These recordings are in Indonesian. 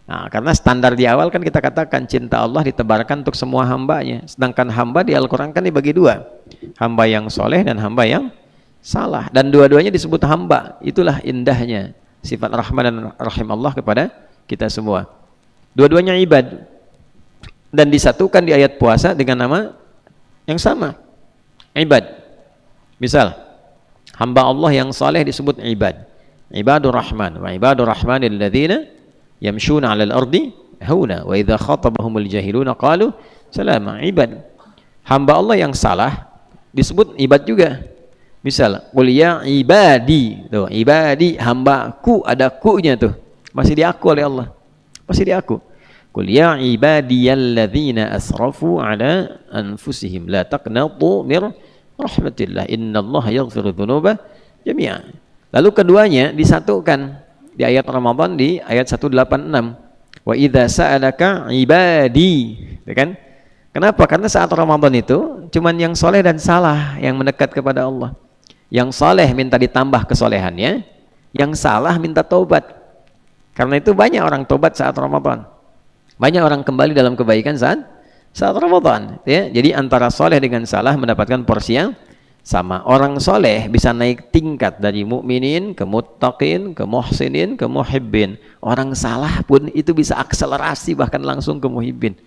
Nah, karena standar di awal kan kita katakan cinta Allah ditebarkan untuk semua hambanya. Sedangkan hamba di Al-Quran kan dibagi dua. Hamba yang soleh dan hamba yang salah. Dan dua-duanya disebut hamba. Itulah indahnya sifat Rahman dan Rahim Allah kepada kita semua. Dua-duanya ibad. Dan disatukan di ayat puasa dengan nama yang sama, ibad. Misal, hamba Allah yang saleh disebut ibad. Ibadur Rahman wa ibadur Rahmanil ladzina yamshuna 'alal ardi hauna wa idza khatabahumul jahiluna qalu salama. Ibad. Hamba Allah yang salah disebut ibad juga. Misal, qul ya ibadi. Tuh, ibadi, hambaku, ada ku-nya tuh. Masih diaku oleh Allah. Masih diaku. Qul ya ibadiyalladzina asrafu ala anfusihim la taqnatu mir rahmatillah innallaha yaghfiru dzunuba jami'a. Lalu keduanya disatukan di ayat Ramadan di ayat 186. Wa idza sa'alaka ibadi, ya kan? Kenapa? Karena saat Ramadan itu cuman yang soleh dan salah yang mendekat kepada Allah. Yang soleh minta ditambah kesolehannya, yang salah minta taubat. Karena itu banyak orang taubat saat Ramadan. Banyak orang kembali dalam kebaikan saat Ramadan, ya. Jadi antara soleh dengan salah mendapatkan porsi yang sama. Orang soleh bisa naik tingkat dari mukminin ke muttaqin, ke muhsinin, ke muhibbin. Orang salah pun itu bisa akselerasi bahkan langsung ke muhibbin.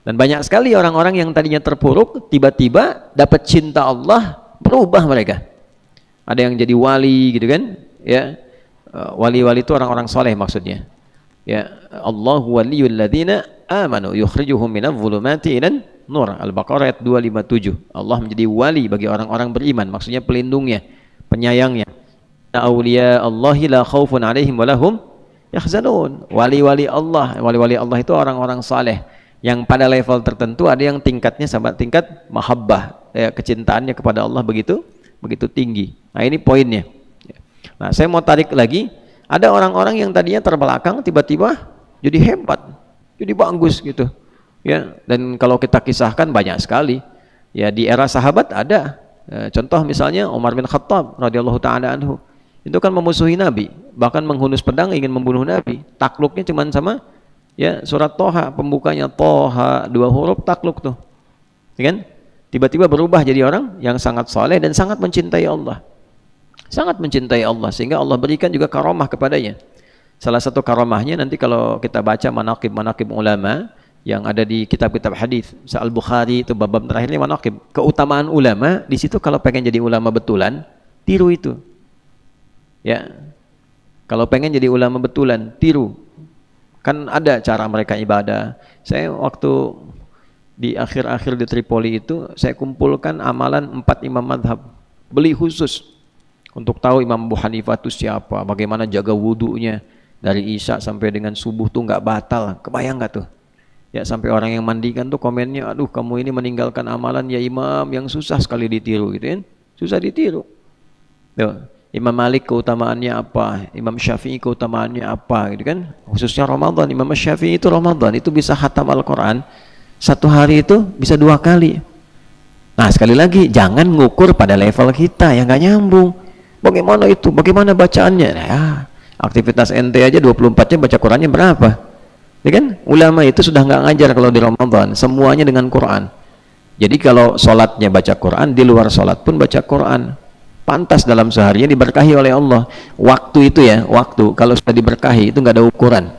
Dan banyak sekali orang-orang yang tadinya terpuruk tiba-tiba dapat cinta Allah, berubah mereka. Ada yang jadi wali gitu kan, ya. Wali-wali itu orang-orang soleh maksudnya. Ya, Allahu waliyul ladzina amanu yukhrijuhum minadh dhulumati ilan nur. Al-Baqarah ayat 257. Allah menjadi wali bagi orang-orang beriman, maksudnya pelindungnya, penyayangnya. Auliya Allahi la khaufun alaihim wa lahum yahzanun. Wali-wali Allah itu orang-orang saleh yang pada level tertentu ada yang tingkatnya sampai tingkat mahabbah, ya, kecintaannya kepada Allah begitu tinggi. Nah, ini poinnya. Nah, saya mau tarik lagi. Ada orang-orang yang tadinya terbelakang tiba-tiba jadi hebat, jadi bagus gitu. Ya, dan kalau kita kisahkan banyak sekali. Ya, di era sahabat ada. Contoh misalnya Umar bin Khattab radhiyallahu taala anhu. Itu kan memusuhi Nabi, bahkan menghunus pedang ingin membunuh Nabi. Takluknya cuma sama ya surat Toha, pembukanya Toha, 2 huruf takluk tuh. Ya kan? Tiba-tiba berubah jadi orang yang sangat soleh dan sangat mencintai Allah. Sangat mencintai Allah sehingga Allah berikan juga karamah kepadanya. Salah satu karamahnya nanti kalau kita baca manaqib ulama yang ada di kitab-kitab hadis, Al-Bukhari itu bab terakhirnya manaqib. Keutamaan ulama di situ kalau pengen jadi ulama betulan, tiru itu. Ya. Kalau pengen jadi ulama betulan, tiru. Kan ada cara mereka ibadah. Saya waktu di akhir-akhir di Tripoli itu saya kumpulkan amalan 4 imam madhab. Beli khusus untuk tahu Imam Abu Hanifah itu siapa, bagaimana jaga wudunya dari Isya sampai dengan subuh tuh nggak batal. Kebayang nggak tuh? Ya, sampai orang yang mandikan tuh komennya, aduh kamu ini meninggalkan amalan ya Imam yang susah sekali ditiru gitu kan? Susah ditiru. Tuh. Imam Malik keutamaannya apa? Imam Syafi'i keutamaannya apa? Gitu kan? Khususnya Ramadan, Imam Syafi'i itu Ramadan itu bisa khatam Al-Quran 1 hari itu bisa 2 kali. Nah, sekali lagi jangan ngukur pada level kita yang nggak nyambung. Bagaimana itu? Bagaimana bacaannya? Ya, aktivitas ente aja 24 jam baca Qurannya berapa? Ya kan? Ulama itu sudah nggak ngajar kalau di Ramadan, semuanya dengan Quran. Jadi kalau sholatnya baca Quran, di luar sholat pun baca Quran. Pantas dalam seharinya diberkahi oleh Allah. Waktu itu ya, waktu kalau sudah diberkahi itu nggak ada ukuran.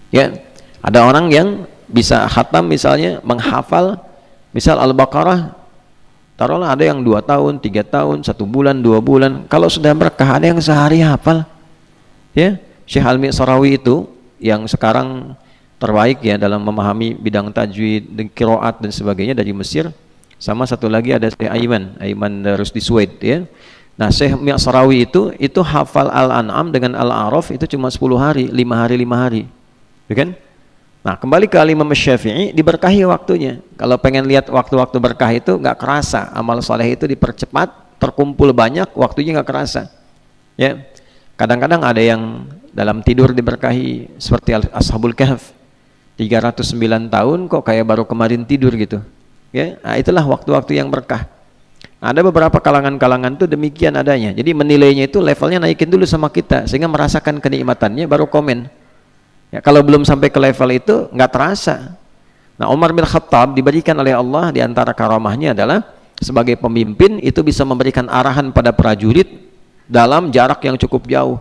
Ya, ada orang yang bisa khatam misalnya menghafal misal Al-Baqarah. Taruhlah ada yang 2 tahun, 3 tahun, 1 bulan, 2 bulan. Kalau sudah berkah ada yang sehari hafal. Ya, Syekh Al-Mi'sarawi itu yang sekarang terbaik ya dalam memahami bidang tajwid, qiraat dan sebagainya dari Mesir. Sama satu lagi ada Syekh Aiman Rusdi Suwaid ya. Nah, Syekh Mi'sarawi itu hafal Al-An'am dengan Al-A'raf itu cuma 10 hari, 5 hari. Ya kan? Nah, kembali ke Imam Syafi'i, diberkahi waktunya. Kalau pengen lihat waktu-waktu berkah itu nggak kerasa, amal soleh itu dipercepat, terkumpul banyak, waktunya nggak kerasa. Ya, kadang-kadang ada yang dalam tidur diberkahi seperti Ashabul Kahf, 309 tahun kok kayak baru kemarin tidur gitu. Ya, nah, itulah waktu-waktu yang berkah. Nah, ada beberapa kalangan-kalangan tuh demikian adanya. Jadi menilainya itu levelnya naikin dulu sama kita, sehingga merasakan kenikmatannya baru komen. Ya, kalau belum sampai ke level itu nggak terasa. Nah, Umar bin Khattab diberikan oleh Allah di antara karamahnya adalah sebagai pemimpin itu bisa memberikan arahan pada prajurit dalam jarak yang cukup jauh.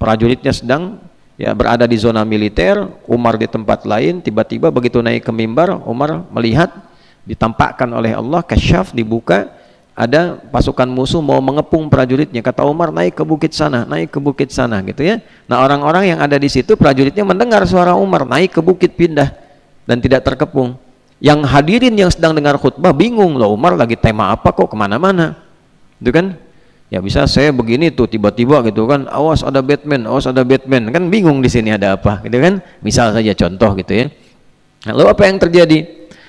Prajuritnya sedang ya berada di zona militer, Umar di tempat lain, tiba-tiba begitu naik ke mimbar, Umar melihat ditampakkan oleh Allah, kasyaf, dibuka, ada pasukan musuh mau mengepung prajuritnya. Kata Umar, naik ke bukit sana, naik ke bukit sana, gitu ya. Nah, orang-orang yang ada di situ, prajuritnya mendengar suara Umar, naik ke bukit, pindah dan tidak terkepung. Yang hadirin yang sedang dengar khutbah bingung, loh Umar lagi tema apa kok kemana-mana, itu kan? Ya bisa saya begini tuh tiba-tiba gitu kan, awas ada Batman, awas ada Batman, kan bingung di sini ada apa, gitu kan? Misal saja contoh gitu ya. Lalu apa yang terjadi?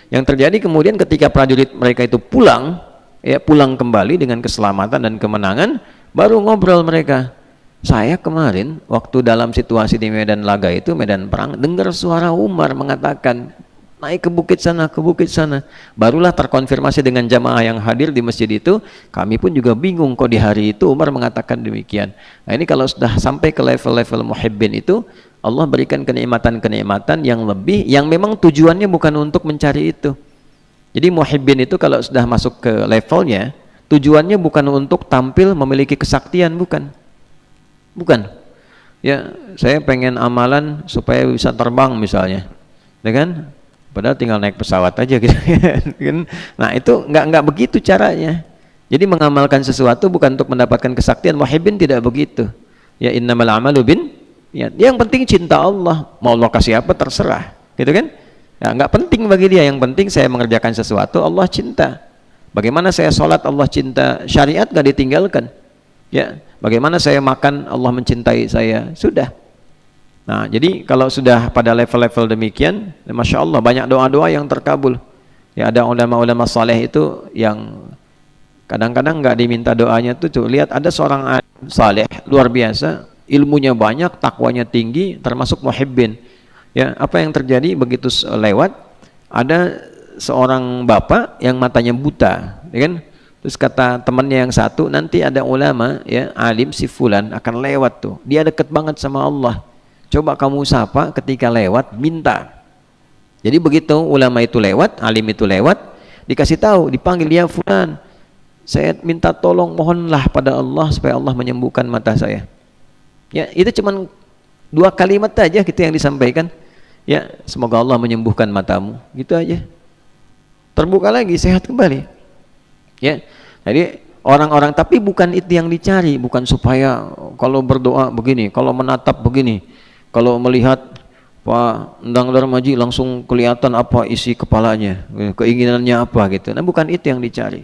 Yang terjadi kemudian ketika prajurit mereka itu pulang, ya pulang kembali dengan keselamatan dan kemenangan, baru ngobrol mereka. Saya kemarin waktu dalam situasi di medan laga itu, medan perang, dengar suara Umar mengatakan naik ke bukit sana, ke bukit sana. Barulah terkonfirmasi dengan jamaah yang hadir di masjid itu. Kami pun juga bingung kok di hari itu Umar mengatakan demikian. Nah, ini kalau sudah sampai ke level-level muhibbin itu, Allah berikan kenikmatan-kenikmatan yang lebih, yang memang tujuannya bukan untuk mencari itu. Jadi muhibbin itu kalau sudah masuk ke levelnya, tujuannya bukan untuk tampil memiliki kesaktian, bukan. Bukan. Ya, saya pengen amalan supaya bisa terbang misalnya. Ya kan? Padahal tinggal naik pesawat aja gitu kan. Nah, itu nggak begitu caranya. Jadi mengamalkan sesuatu bukan untuk mendapatkan kesaktian. Muhibbin tidak begitu. Ya innamal amalu bin ya, yang penting cinta Allah. Mau Allah kasih apa terserah, gitu kan? Ya, nggak penting bagi dia, yang penting saya mengerjakan sesuatu Allah cinta. Bagaimana saya sholat Allah cinta, syariat nggak ditinggalkan. Ya, bagaimana saya makan Allah mencintai saya, sudah. Nah, jadi kalau sudah pada level-level demikian, Masya Allah banyak doa-doa yang terkabul. Ya, ada ulama-ulama saleh itu yang kadang-kadang nggak diminta doanya tuh. Lihat ada seorang alim saleh luar biasa, ilmunya banyak, takwanya tinggi, termasuk muhibbin. Ya, apa yang terjadi begitu lewat, ada seorang bapak yang matanya buta, ya kan? Terus kata temannya yang satu, nanti ada ulama, ya alim si fulan akan lewat tuh, dia deket banget sama Allah. Coba kamu sapa ketika lewat, minta. Jadi begitu ulama itu lewat, alim itu lewat, dikasih tahu, dipanggil, ya fulan, saya minta tolong, mohonlah pada Allah supaya Allah menyembuhkan mata saya. Ya, itu cuman 2 kalimat aja gitu yang disampaikan. Ya, semoga Allah menyembuhkan matamu, gitu aja. Terbuka lagi, sehat kembali. Ya, jadi orang-orang, tapi bukan itu yang dicari, bukan supaya kalau berdoa begini, kalau menatap begini, kalau melihat Pak Endang Darmaji langsung kelihatan apa isi kepalanya, keinginannya apa gitu. Nah, bukan itu yang dicari,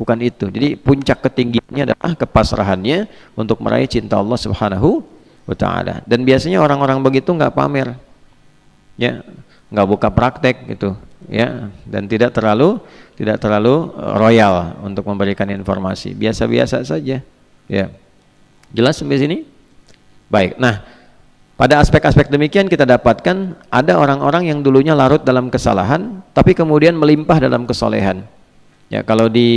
bukan itu. Jadi puncak ketinggiannya adalah kepasrahannya untuk meraih cinta Allah Subhanahu wa Ta'ala. Dan biasanya orang-orang begitu nggak pamer, ya, nggak buka praktek gitu, ya, dan tidak terlalu royal untuk memberikan informasi, biasa-biasa saja, ya. Jelas sampai sini? Baik. Nah, pada aspek-aspek demikian kita dapatkan ada orang-orang yang dulunya larut dalam kesalahan tapi kemudian melimpah dalam kesolehan. Ya, kalau di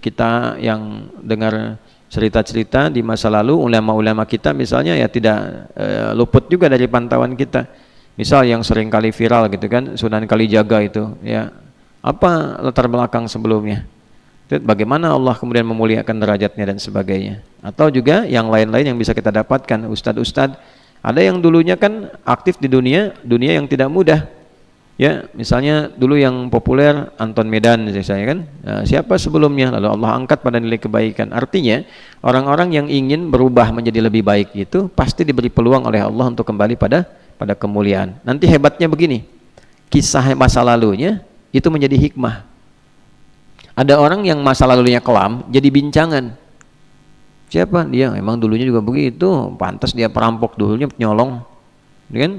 kita yang dengar cerita-cerita di masa lalu, ulama-ulama kita misalnya ya tidak luput juga dari pantauan kita. Misal yang sering kali viral gitu kan, Sunan Kalijaga itu, ya. Apa latar belakang sebelumnya? Bagaimana Allah kemudian memuliakan derajatnya dan sebagainya. Atau juga yang lain-lain yang bisa kita dapatkan, ustadz-ustadz, ada yang dulunya kan aktif di dunia yang tidak mudah. Ya, misalnya dulu yang populer Anton Medan misalnya kan. Nah, siapa sebelumnya? Lalu Allah angkat pada nilai kebaikan. Artinya, orang-orang yang ingin berubah menjadi lebih baik itu pasti diberi peluang oleh Allah untuk kembali pada kemuliaan. Nanti hebatnya begini. Kisah masa lalunya itu menjadi hikmah. Ada orang yang masa lalunya kelam jadi bincangan. Siapa? Dia memang dulunya juga begitu, pantas dia perampok, dulunya nyolong, kan?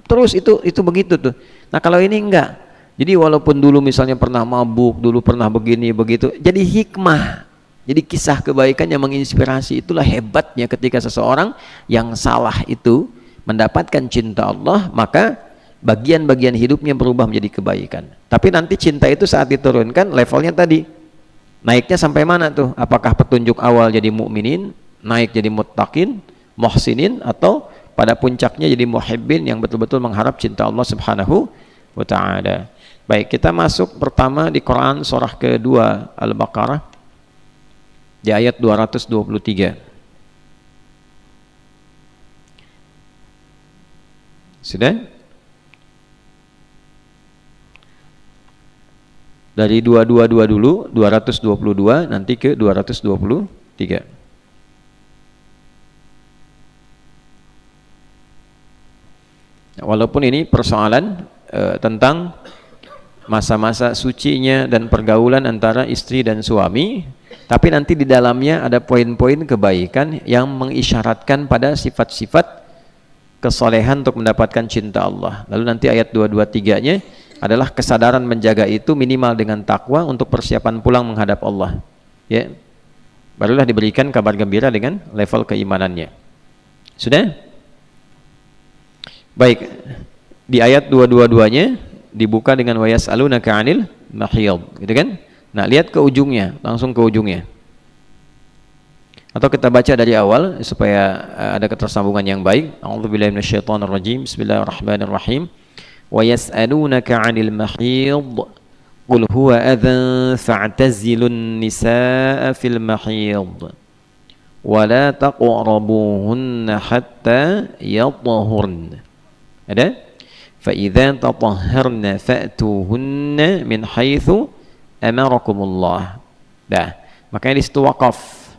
Terus itu begitu tuh. Nah, kalau ini enggak. Jadi walaupun dulu misalnya pernah mabuk, dulu pernah begini begitu, jadi hikmah. Jadi kisah kebaikan yang menginspirasi. Itulah hebatnya ketika seseorang yang salah itu mendapatkan cinta Allah, maka bagian-bagian hidupnya berubah menjadi kebaikan. Tapi nanti cinta itu saat diturunkan levelnya tadi, naiknya sampai mana tuh? Apakah petunjuk awal jadi mukminin, naik jadi muttaqin, muhsinin, atau pada puncaknya jadi muhibbin yang betul-betul mengharap cinta Allah Subhanahu wa taala. Baik, kita masuk pertama di Quran surah kedua Al-Baqarah di ayat 223. Sudah? Dari 222 dulu, 222 nanti ke 223. Walaupun ini persoalan tentang masa-masa sucinya dan pergaulan antara istri dan suami, tapi nanti di dalamnya ada poin-poin kebaikan yang mengisyaratkan pada sifat-sifat kesolehan untuk mendapatkan cinta Allah. Lalu nanti ayat 223-nya adalah kesadaran menjaga itu minimal dengan takwa untuk persiapan pulang menghadap Allah. Ya, barulah diberikan kabar gembira dengan level keimanannya. Sudah? Baik, di ayat 222-nya dibuka dengan wa yas'alunaka 'anil mahiyid, gitu kan? Nah, lihat ke ujungnya, langsung ke ujungnya. Atau kita baca dari awal supaya ada ketersambungan yang baik. A'udzubillahi minasyaitonirrajim. Bismillahirrahmanirrahim. Wa yas'alunaka 'anil mahiyid qul huwa adhan fa'tazilun nisaa fil mahiyid wa la taqrabuhunna hatta yatahurna. Ada? Fa idza tatahharna fa'tuhunna min haitsu amarakumullah. Dah, makanya di situ waqaf.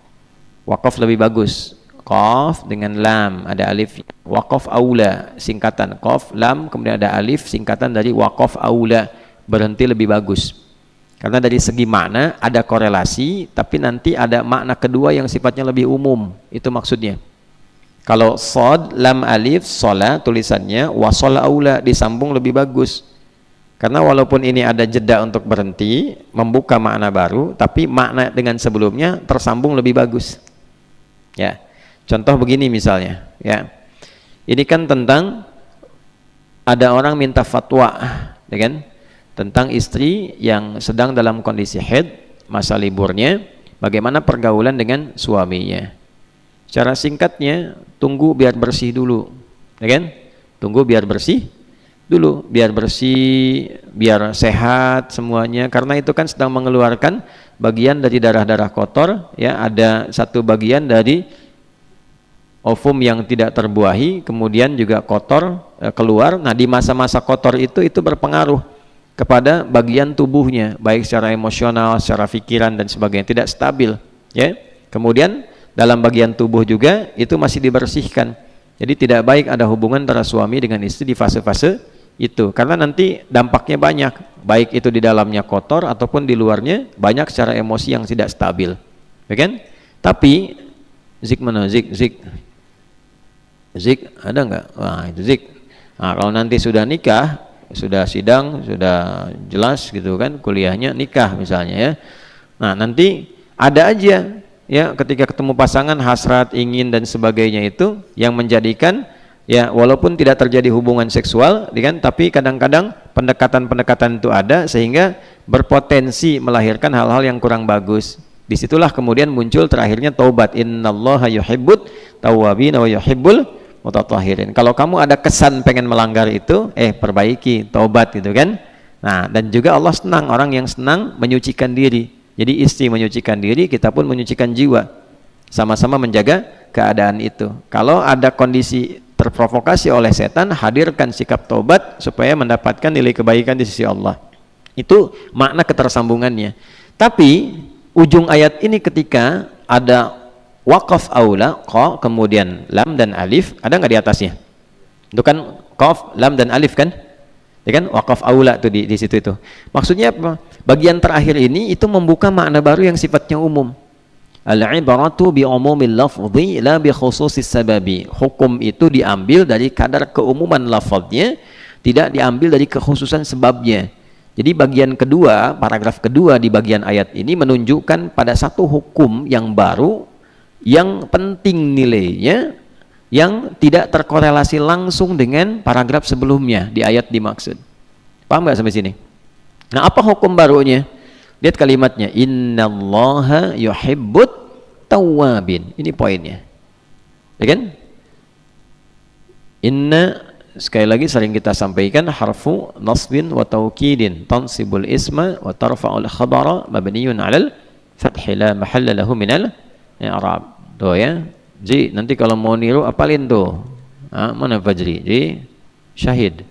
Waqaf lebih bagus. Qaf dengan lam, ada alif. Waqaf aula, singkatan qaf lam kemudian ada alif, singkatan dari waqaf aula, berhenti lebih bagus. Karena dari segi makna ada korelasi, tapi nanti ada makna kedua yang sifatnya lebih umum. Itu maksudnya. Kalau sod lam alif sola tulisannya, wasola aula disambung lebih bagus. Karena walaupun ini ada jeda untuk berhenti, membuka makna baru, tapi makna dengan sebelumnya tersambung lebih bagus. Ya. Contoh begini misalnya, ya. Ini kan tentang ada orang minta fatwa, ya kan? Tentang istri yang sedang dalam kondisi haid, masa liburnya, bagaimana pergaulan dengan suaminya. Cara singkatnya, tunggu biar bersih dulu, ya kan? Tunggu biar bersih dulu, biar bersih, biar sehat semuanya, karena itu kan sedang mengeluarkan bagian dari darah-darah kotor, ya, ada satu bagian dari ovum yang tidak terbuahi, kemudian juga kotor keluar. Nah, di masa-masa kotor itu berpengaruh kepada bagian tubuhnya, baik secara emosional, secara pikiran dan sebagainya, tidak stabil, ya. Kemudian dalam bagian tubuh juga itu masih dibersihkan. Jadi tidak baik ada hubungan antara suami dengan istri di fase-fase itu, karena nanti dampaknya banyak, baik itu di dalamnya kotor ataupun di luarnya banyak secara emosi yang tidak stabil, ya kan? Tapi zik mana zik ada nggak? Wah, itu zik. Nah, kalau nanti sudah nikah, sudah sidang, sudah jelas gitu kan, kuliahnya nikah misalnya, ya. Nah, nanti ada aja, ya, ketika ketemu pasangan hasrat, ingin dan sebagainya itu yang menjadikan, ya, walaupun tidak terjadi hubungan seksual, kan, tapi kadang-kadang pendekatan-pendekatan itu ada sehingga berpotensi melahirkan hal-hal yang kurang bagus. Disitulah kemudian muncul terakhirnya taubat. Innallaha yuhibbut tawwabin wa yuhibbul mutatahhirin. Kalau kamu ada kesan pengen melanggar itu, perbaiki, taubat gitu kan. Nah, dan juga Allah senang orang yang senang menyucikan diri. Jadi istri menyucikan diri, kita pun menyucikan jiwa. Sama-sama menjaga keadaan itu. Kalau ada kondisi terprovokasi oleh setan, hadirkan sikap taubat supaya mendapatkan nilai kebaikan di sisi Allah. Itu makna ketersambungannya. Tapi ujung ayat ini ketika ada waqaf aula, qa, kemudian lam dan alif, ada nggak di atasnya? Itu kan qaf, lam dan alif kan? Ya kan? Waqaf aula tuh di situ itu. Maksudnya apa? Bagian terakhir ini itu membuka makna baru yang sifatnya umum. Al-ibaratu bi umumil lafzi la bi khususis sababi. Hukum itu diambil dari kadar keumuman lafadznya, tidak diambil dari kekhususan sebabnya. Jadi bagian kedua, paragraf kedua di bagian ayat ini menunjukkan pada satu hukum yang baru, yang penting nilainya, yang tidak terkorelasi langsung dengan paragraf sebelumnya di ayat dimaksud. Paham nggak sampai sini? Nah, apa hukum barunya? Lihat kalimatnya, innallaha yuhibbut tawwabin. Ini poinnya, ya kan? Inna sekali lagi sering kita sampaikan harfu nasbin wa taukidin tansibul isma wa tarfa'ul khabara mabniyun 'alal fathi la mahalla lahu minal i'rab. Tuh ya. Ji, nanti kalau mau niru apalin tuh. Mana Fajri? Ji, syahid.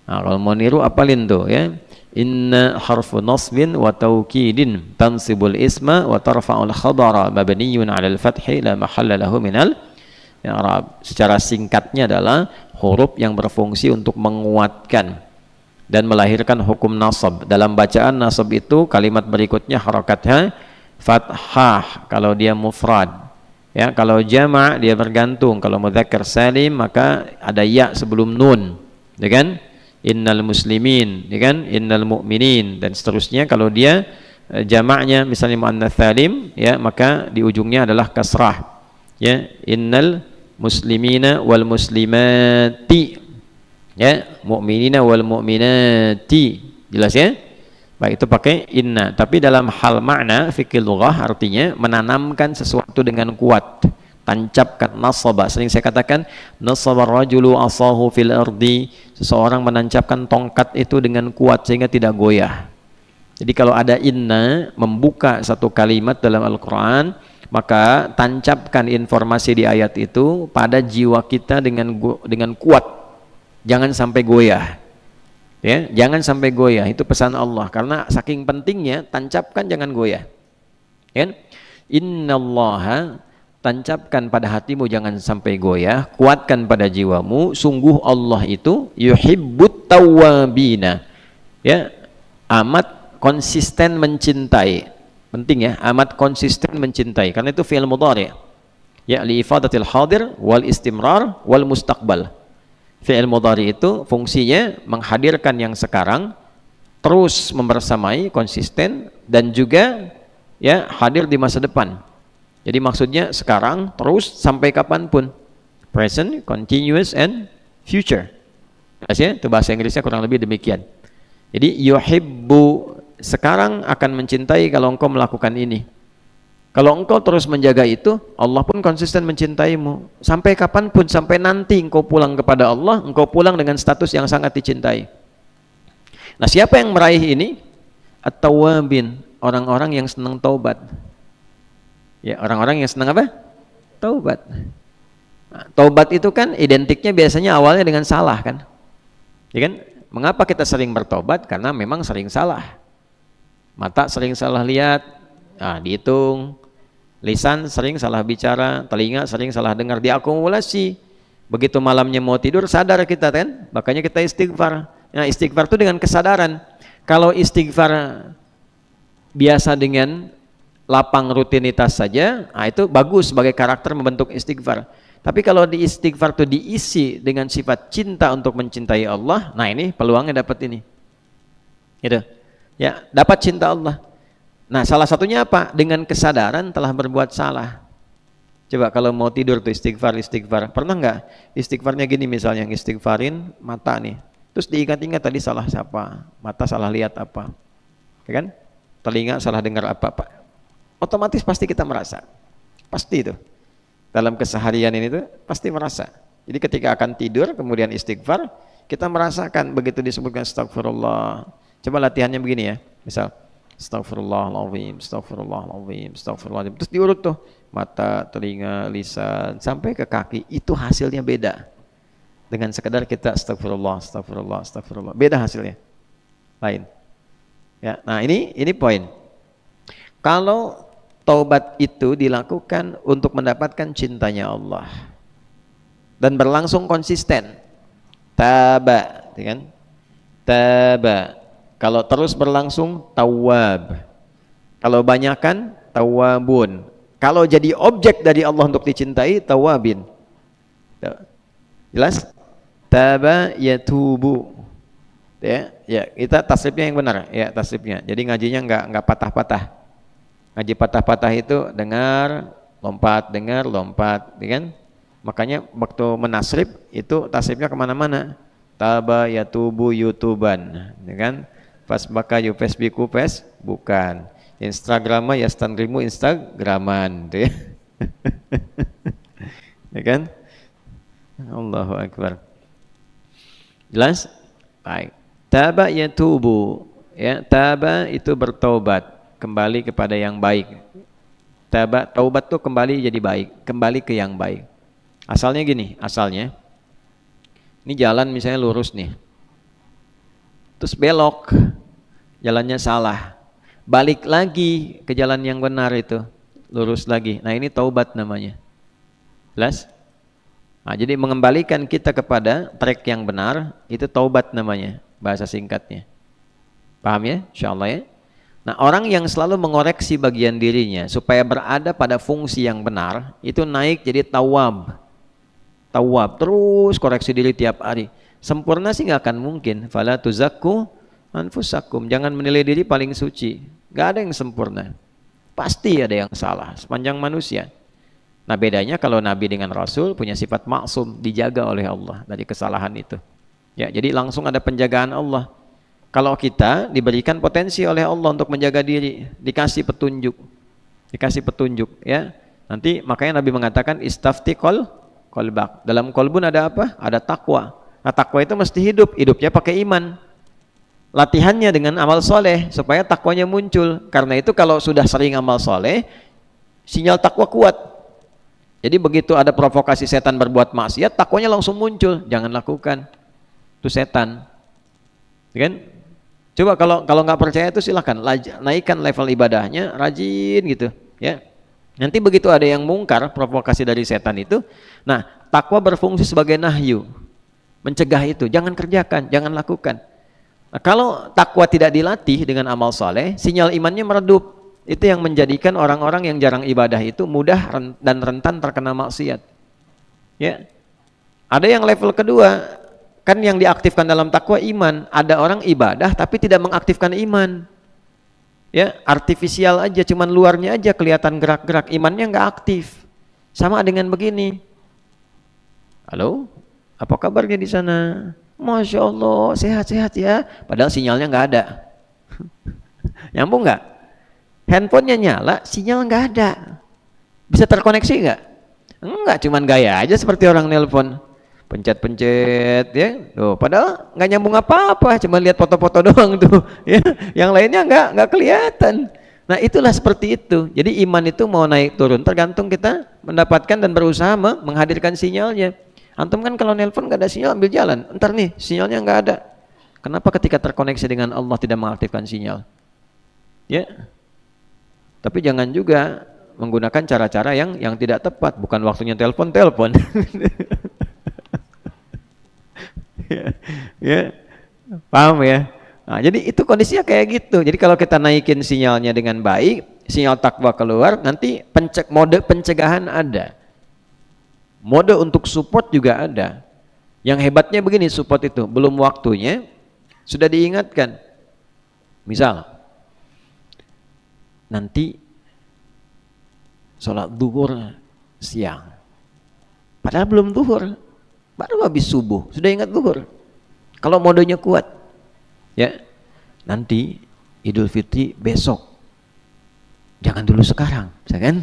Kalau mau niru apalin tuh ya. Inna harfu nasbin wa taukidin tansibul isma wa tarfa'ul khabara mabniyun 'alal fathi la mahalla lahu minal i'rab. Secara singkatnya adalah huruf yang berfungsi untuk menguatkan dan melahirkan hukum nasab. Dalam bacaan nasab itu kalimat berikutnya harakatnya fathah kalau dia mufrad. Ya, kalau jama' dia bergantung. Kalau mudzakkar salim maka ada ya sebelum nun. Ya kan? Innal muslimin, ya kan? Innal mu'minin dan seterusnya. Kalau dia jamaknya misalnya muannats salim, ya maka di ujungnya adalah kasrah. Ya, innal muslimina wal muslimati. Ya, mu'minina wal mu'minati. Jelas ya? Baik, itu pakai inna. Tapi dalam hal makna fikih lughah artinya menanamkan sesuatu dengan kuat. Tancapkan nasaba. Sering saya katakan nasaba rajulu asahu fil ardi. Seseorang menancapkan tongkat itu dengan kuat sehingga tidak goyah. Jadi kalau ada inna membuka satu kalimat dalam Al-Qur'an, maka tancapkan informasi di ayat itu pada jiwa kita dengan kuat. Jangan sampai goyah. Ya, jangan sampai goyah. Itu pesan Allah karena saking pentingnya tancapkan jangan goyah. Ya. Innallaha, tancapkan pada hatimu jangan sampai goyah, kuatkan pada jiwamu, sungguh Allah itu yuhibbut tawwabina. Ya, amat konsisten mencintai. Penting ya, amat konsisten mencintai karena itu fi'il mudhari'. Ya, li ifadatil hadir wal istimrar wal mustaqbal. Fi'il mudhari' itu fungsinya menghadirkan yang sekarang, terus membersamai, konsisten dan juga ya hadir di masa depan. Jadi maksudnya sekarang terus sampai kapanpun, present, continuous, and future. Ya, itu bahasa Inggrisnya kurang lebih demikian. Jadi yuhibbu, sekarang akan mencintai kalau engkau melakukan ini. Kalau engkau terus menjaga itu, Allah pun konsisten mencintaimu. Sampai kapanpun, sampai nanti engkau pulang kepada Allah, engkau pulang dengan status yang sangat dicintai. Nah, siapa yang meraih ini? At-tawwabin, orang-orang yang senang taubat. Ya, orang-orang yang senang apa? Taubat. Nah, taubat itu kan identiknya biasanya awalnya dengan salah kan? Ya kan? Mengapa kita sering bertobat? Karena memang sering salah. Mata sering salah lihat, dihitung. Lisan sering salah bicara, telinga sering salah dengar, diakumulasi. Begitu malamnya mau tidur sadar kita kan? Makanya kita istighfar. Nah, istighfar itu dengan kesadaran. Kalau istighfar biasa dengan lapang rutinitas saja, itu bagus sebagai karakter membentuk istighfar. Tapi kalau di istighfar itu diisi dengan sifat cinta untuk mencintai Allah, nah ini peluangnya dapat ini. Gitu. Ya, dapat cinta Allah. Nah, salah satunya apa? Dengan kesadaran telah berbuat salah. Coba kalau mau tidur tuh istighfar. Pernah nggak istighfarnya gini misalnya, istighfarin mata nih. Terus diingat-ingat tadi salah siapa? Mata salah lihat apa? Ya kan? Telinga salah dengar apa? Otomatis pasti kita merasa, pasti itu dalam keseharian ini tuh pasti merasa. Jadi ketika akan tidur kemudian istighfar, kita merasakan begitu disebutkan astagfirullah. Coba latihannya begini ya, misal astagfirullahaladzim, astagfirullahaladzim, astagfirullahaladzim, terus diurut tuh mata, telinga, lisan sampai ke kaki, itu hasilnya beda dengan sekedar kita astagfirullah, astagfirullah, astagfirullah, beda hasilnya, lain. Ya, nah ini poin. Kalau taubat itu dilakukan untuk mendapatkan cintanya Allah dan berlangsung konsisten, taba, kan? Taba. Kalau terus berlangsung, tawwab. Kalau banyakkan, tawwabun. Kalau jadi objek dari Allah untuk dicintai, tawwabin. Jelas? Taba yatubu. Ya, kita tasrifnya yang benar, ya tasrifnya. Jadi ngajinya enggak patah-patah. Ngaji patah-patah itu dengar, lompat, ya kan? Makanya waktu menasrif itu tasrifnya kemana-mana. Taba yatubu yutuban, ya kan? Fasbaka yufasbiku bukan. Instagrama yastanrimu instagraman, ya kan? Allahu Akbar. Jelas? Baik. Taba yatubu. Ya, taba itu bertobat, kembali kepada yang baik. Taubat tuh kembali jadi baik, kembali ke yang baik. Asalnya gini, ini jalan misalnya lurus nih, terus belok, jalannya salah, balik lagi ke jalan yang benar itu, lurus lagi. Nah ini taubat namanya. Jelas? Nah, jadi mengembalikan kita kepada track yang benar, itu taubat namanya, bahasa singkatnya. Paham ya? Insyaallah ya. Nah, orang yang selalu mengoreksi bagian dirinya supaya berada pada fungsi yang benar, itu naik jadi tawab. Tawab, terus koreksi diri tiap hari. Sempurna sih nggak akan mungkin. Fala tuzakku anfusakum. Jangan menilai diri paling suci. Nggak ada yang sempurna. Pasti ada yang salah sepanjang manusia. Nah, bedanya kalau Nabi dengan Rasul punya sifat maksum, dijaga oleh Allah dari kesalahan itu. Ya, jadi langsung ada penjagaan Allah. Kalau kita diberikan potensi oleh Allah untuk menjaga diri, dikasih petunjuk, ya. Nanti makanya Nabi mengatakan istafti qalbak. Dalam kolbun ada apa? Ada takwa. Nah, takwa itu mesti hidupnya pakai iman. Latihannya dengan amal soleh supaya takwanya muncul. Karena itu kalau sudah sering amal soleh, sinyal takwa kuat. Jadi begitu ada provokasi setan berbuat maksiat, takwanya langsung muncul. Jangan lakukan. Itu setan. Kan? Coba kalau nggak percaya itu silahkan naikkan level ibadahnya, rajin gitu, ya. Nanti begitu ada yang mungkar, provokasi dari setan itu, nah takwa berfungsi sebagai nahyu, mencegah itu, jangan kerjakan, jangan lakukan. Nah, kalau takwa tidak dilatih dengan amal soleh, sinyal imannya meredup. Itu yang menjadikan orang-orang yang jarang ibadah itu mudah dan rentan terkena maksiat. Ya, ada yang level kedua. Kan yang diaktifkan dalam takwa iman. Ada orang ibadah tapi tidak mengaktifkan iman. Ya, artifisial aja, cuman luarnya aja kelihatan gerak-gerak, imannya nggak aktif. Sama dengan begini. Halo, apa kabarnya di sana? Masya Allah, sehat-sehat ya. Padahal sinyalnya nggak ada. Nyambung nggak? Handphonenya nyala, sinyal nggak ada. Bisa terkoneksi nggak? Enggak, cuman gaya aja seperti orang nelpon. Pencet-pencet ya, tuh, padahal nggak nyambung apa-apa, cuma lihat foto-foto doang tuh, ya, yang lainnya nggak kelihatan. Nah itulah seperti itu. Jadi iman itu mau naik turun tergantung kita mendapatkan dan berusaha menghadirkan sinyalnya. Antum kan kalau nelpon nggak ada sinyal, ambil jalan, ntar nih sinyalnya nggak ada. Kenapa ketika terkoneksi dengan Allah tidak mengaktifkan sinyal? Ya, tapi jangan juga menggunakan cara-cara yang tidak tepat. Bukan waktunya telepon. Ya, paham ya? Nah, jadi itu kondisinya kayak gitu. Jadi kalau kita naikin sinyalnya dengan baik, sinyal takwa keluar, nanti mode pencegahan ada, mode untuk support juga ada. Yang hebatnya begini, support itu belum waktunya sudah diingatkan. Misal nanti sholat zuhur siang, padahal belum zuhur, baru habis subuh, sudah ingat zuhur. Kalau modenya kuat, ya nanti Idul Fitri besok, jangan dulu sekarang, kan?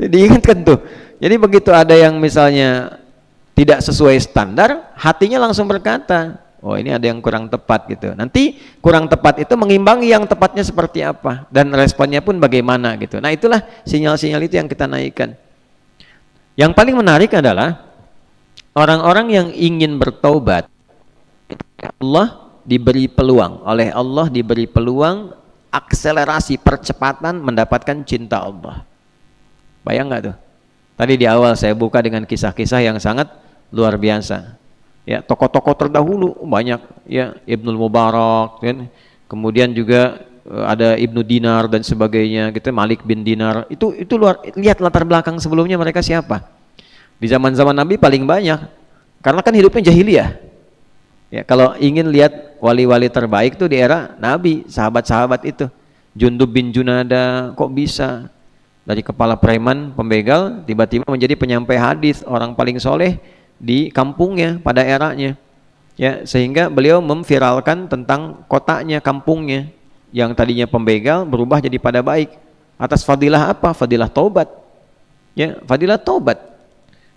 Diingatkan tuh. Jadi begitu ada yang misalnya tidak sesuai standar, hatinya langsung berkata, oh ini ada yang kurang tepat gitu. Nanti kurang tepat itu mengimbangi yang tepatnya seperti apa, dan responnya pun bagaimana gitu. Nah itulah sinyal-sinyal itu yang kita naikkan. Yang paling menarik adalah orang-orang yang ingin bertaubat, Allah diberi peluang, oleh Allah diberi peluang akselerasi percepatan mendapatkan cinta Allah. Bayang nggak tuh? Tadi di awal saya buka dengan kisah-kisah yang sangat luar biasa. Ya, tokoh-tokoh terdahulu banyak, ya, Ibnul Mubarak, kan? Kemudian juga ada Ibnu Dinar dan sebagainya, gitu, Malik bin Dinar. Itu luar, lihat latar belakang sebelumnya mereka siapa? Di zaman-zaman Nabi paling banyak, karena kan hidupnya jahiliyah. Ya, kalau ingin lihat wali-wali terbaik tuh di era Nabi, sahabat-sahabat itu. Jundub bin Junada, kok bisa dari kepala preman pembegal tiba-tiba menjadi penyampai hadis, orang paling soleh di kampungnya pada eranya. Ya, sehingga beliau memviralkan tentang kotanya, kampungnya yang tadinya pembegal berubah jadi pada baik. Atas fadilah apa? Fadilah taubat. Ya, fadilah taubat.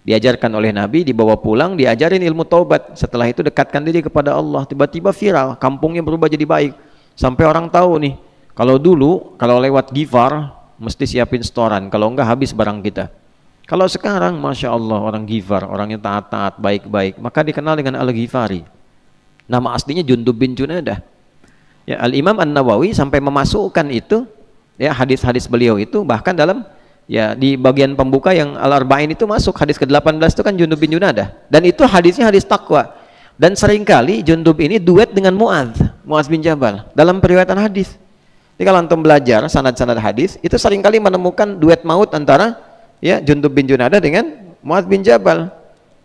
diajarkan oleh Nabi, dibawa pulang, diajarin ilmu taubat. Setelah itu dekatkan diri kepada Allah, tiba-tiba viral, kampungnya berubah jadi baik. Sampai orang tahu nih, kalau dulu kalau lewat Ghifar mesti siapin setoran, kalau enggak habis barang kita. Kalau sekarang Masya Allah orang Ghifar, orangnya taat-taat, baik-baik, maka dikenal dengan Al-Ghifari. Nama aslinya Jundub bin Junadah. Ya, Al-Imam An-Nawawi sampai memasukkan itu, ya, hadis-hadis beliau itu, bahkan dalam, ya, di bagian pembuka yang Al-Arba'in itu masuk hadis ke-18 itu kan Jundub bin Junadah, dan itu hadisnya hadis takwa. Dan seringkali Jundub ini duet dengan Muadz bin Jabal dalam periwayatan hadis. Jadi kalau antum belajar sanad-sanad hadis, itu seringkali menemukan duet maut antara, ya, Jundub bin Junadah dengan Muadz bin Jabal.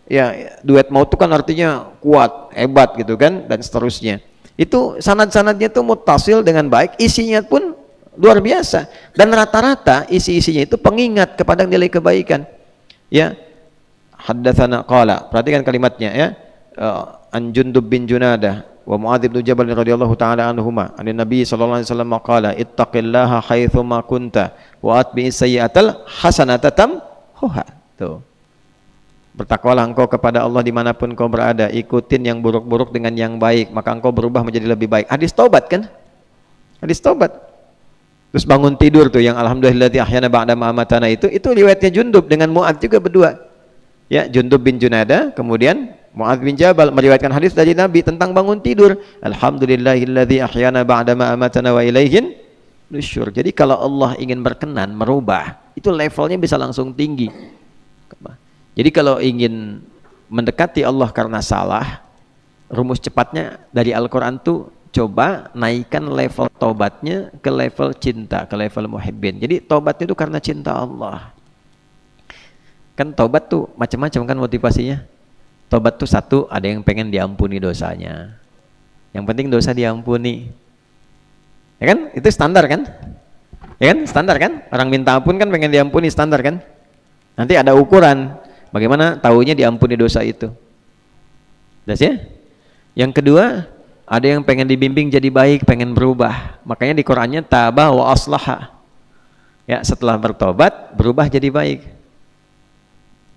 Ya, duet maut itu kan artinya kuat, hebat gitu kan, dan seterusnya. Itu sanad-sanadnya itu muttasil dengan baik, isinya pun luar biasa, dan rata-rata isi-isinya itu pengingat kepada nilai kebaikan. Ya, haddatsana qala, perhatikan kalimatnya, ya, an Jundub bin Junadah wa Muadz bin Jabal radhiyallahu taala anhuma an Nabi sallallahu alaihi wasallam qala ittaqillaha haitsu ma kunta wa atbi'is sayyi'atal hasanata tamhuha. Tuh, bertakwalah engkau kepada Allah dimanapun kau berada, ikutin yang buruk-buruk dengan yang baik, maka engkau berubah menjadi lebih baik. Hadis taubat kan, hadis taubat. Terus bangun tidur tuh yang alhamdulillahilladzi ahyana ba'da ma amatana, itu riwayatnya Jundub dengan Muadz juga berdua. Ya, Jundub bin Junadah, kemudian Muadz bin Jabal meriwayatkan hadis dari Nabi tentang bangun tidur. Alhamdulillahilladzi ahyana ba'da ma amatana wa ilaihin nusyur. Jadi kalau Allah ingin berkenan merubah, itu levelnya bisa langsung tinggi. Jadi kalau ingin mendekati Allah karena salah, rumus cepatnya dari Al-Quran tuh coba naikkan level taubatnya ke level cinta, ke level muhibbin. Jadi taubatnya itu karena cinta Allah. Kan taubat tuh macam-macam kan motivasinya. Taubat tuh satu, ada yang pengen diampuni dosanya. Yang penting dosa diampuni. Ya kan? Itu standar kan? Ya kan? Standar kan? Orang minta ampun kan pengen diampuni, standar kan? Nanti ada ukuran. Bagaimana tahunya diampuni dosa itu? Jelas ya? Yang kedua, ada yang pengen dibimbing jadi baik, pengen berubah. Makanya di Qur'annya taba wa aslaha. Ya, setelah bertobat, berubah jadi baik.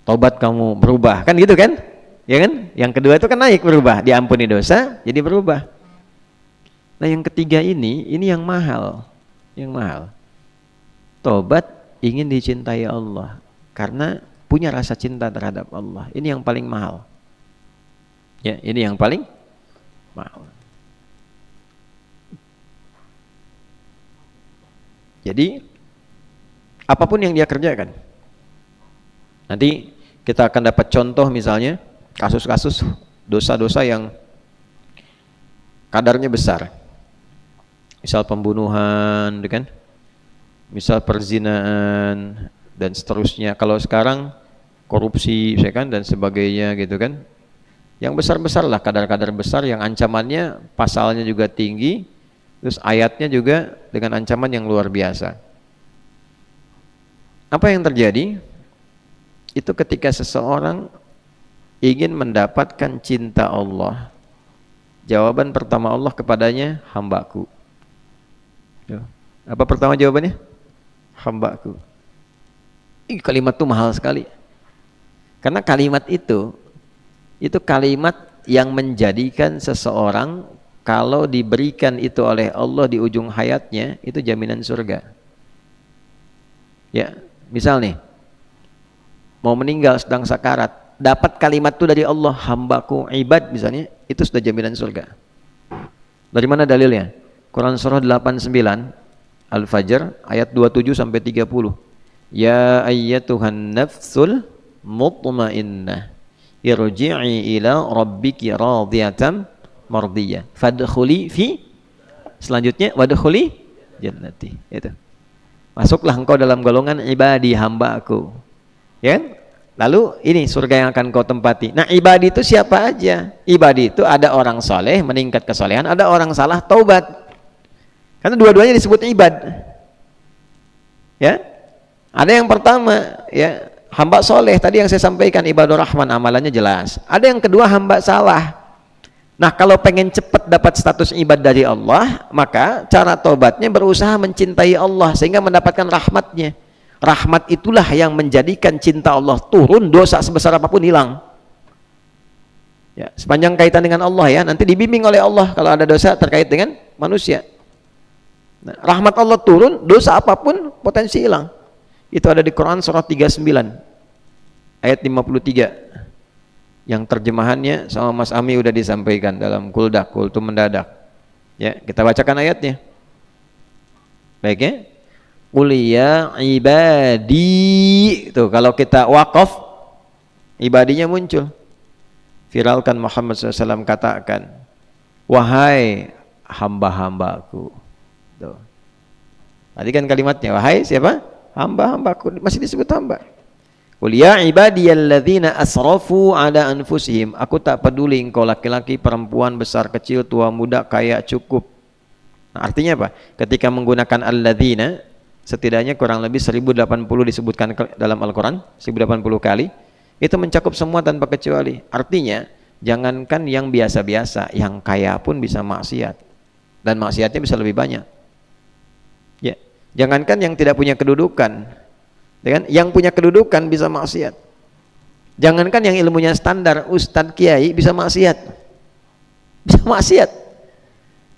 Tobat kamu berubah, kan gitu kan? Ya kan? Yang kedua itu kan naik, berubah, diampuni dosa, jadi berubah. Nah, yang ketiga ini yang mahal. Yang mahal. Tobat ingin dicintai Allah karena punya rasa cinta terhadap Allah. Ini yang paling mahal. Ya, ini yang paling mahal. Jadi apapun yang dia kerjakan, nanti kita akan dapat contoh, misalnya kasus-kasus dosa-dosa yang kadarnya besar, misal pembunuhan, kan? Misal perzinaan dan seterusnya. Kalau sekarang korupsi, kan, dan sebagainya gitu kan. Yang besar-besar lah, kadar-kadar besar yang ancamannya, pasalnya juga tinggi, terus ayatnya juga dengan ancaman yang luar biasa. Apa yang terjadi? Itu ketika seseorang ingin mendapatkan cinta Allah, jawaban pertama Allah kepadanya, hambaku. Apa pertama jawabannya? Hambaku. Ini kalimat itu mahal sekali. Karena kalimat itu kalimat yang menjadikan seseorang kalau diberikan itu oleh Allah di ujung hayatnya, itu jaminan surga. Ya, misal nih, mau meninggal sedang sakarat, dapat kalimat itu dari Allah, hambaku ibad misalnya, itu sudah jaminan surga. Dari mana dalilnya? Quran surah 89 Al-Fajr ayat 27 sampai 30. Ya ayyatuhan nafsul mutmainnah irji'i ila rabbiki radiyatan mardiyah fadkhuli fi, selanjutnya wadkhuli jannati. Itu, masuklah engkau dalam golongan ibadi, hamba aku, ya. Lalu ini surga yang akan kau tempati. Nah, ibadi itu siapa aja? Ibadi itu ada orang soleh meningkat kesolehan, ada orang salah taubat. Karena dua-duanya disebut ibad. Ya, ada yang pertama, ya, hamba soleh, tadi yang saya sampaikan, ibadur rahman, amalannya jelas. Ada yang kedua, hamba salah. Nah, kalau pengen cepat dapat status ibad dari Allah, maka cara tobatnya berusaha mencintai Allah sehingga mendapatkan rahmatnya. Rahmat itulah yang menjadikan cinta Allah turun, dosa sebesar apapun hilang. Ya, sepanjang kaitan dengan Allah ya, nanti dibimbing oleh Allah kalau ada dosa terkait dengan manusia. Nah, rahmat Allah turun, dosa apapun potensi hilang. Itu ada di Quran surat 39 ayat 53. Yang terjemahannya sama Mas Ami udah disampaikan dalam kuldak, kultum mendadak. Ya, kita bacakan ayatnya. Baik ya. Qul ya ibadi. Tuh, kalau kita wakaf, ibadinya muncul. Viralkan Muhammad SAW, katakan, wahai hamba-hambaku. Tuh. Tadi kan kalimatnya, wahai siapa? Hamba-hambaku, masih disebut hamba. Qul ya ibadiyalladzina asrafu ala anfusihim. Aku tak peduli engkau laki-laki, perempuan, besar, kecil, tua, muda, kaya, cukup. Nah, artinya apa? Ketika menggunakan alladzina, setidaknya kurang lebih 1080 disebutkan dalam Al-Quran, 1080 kali, itu mencakup semua tanpa kecuali. Artinya, jangankan yang biasa-biasa, yang kaya pun bisa maksiat, dan maksiatnya bisa lebih banyak. Ya, jangankan yang tidak punya kedudukan, yang punya kedudukan bisa maksiat. Jangankan yang ilmunya standar, ustadz, kiai, bisa maksiat,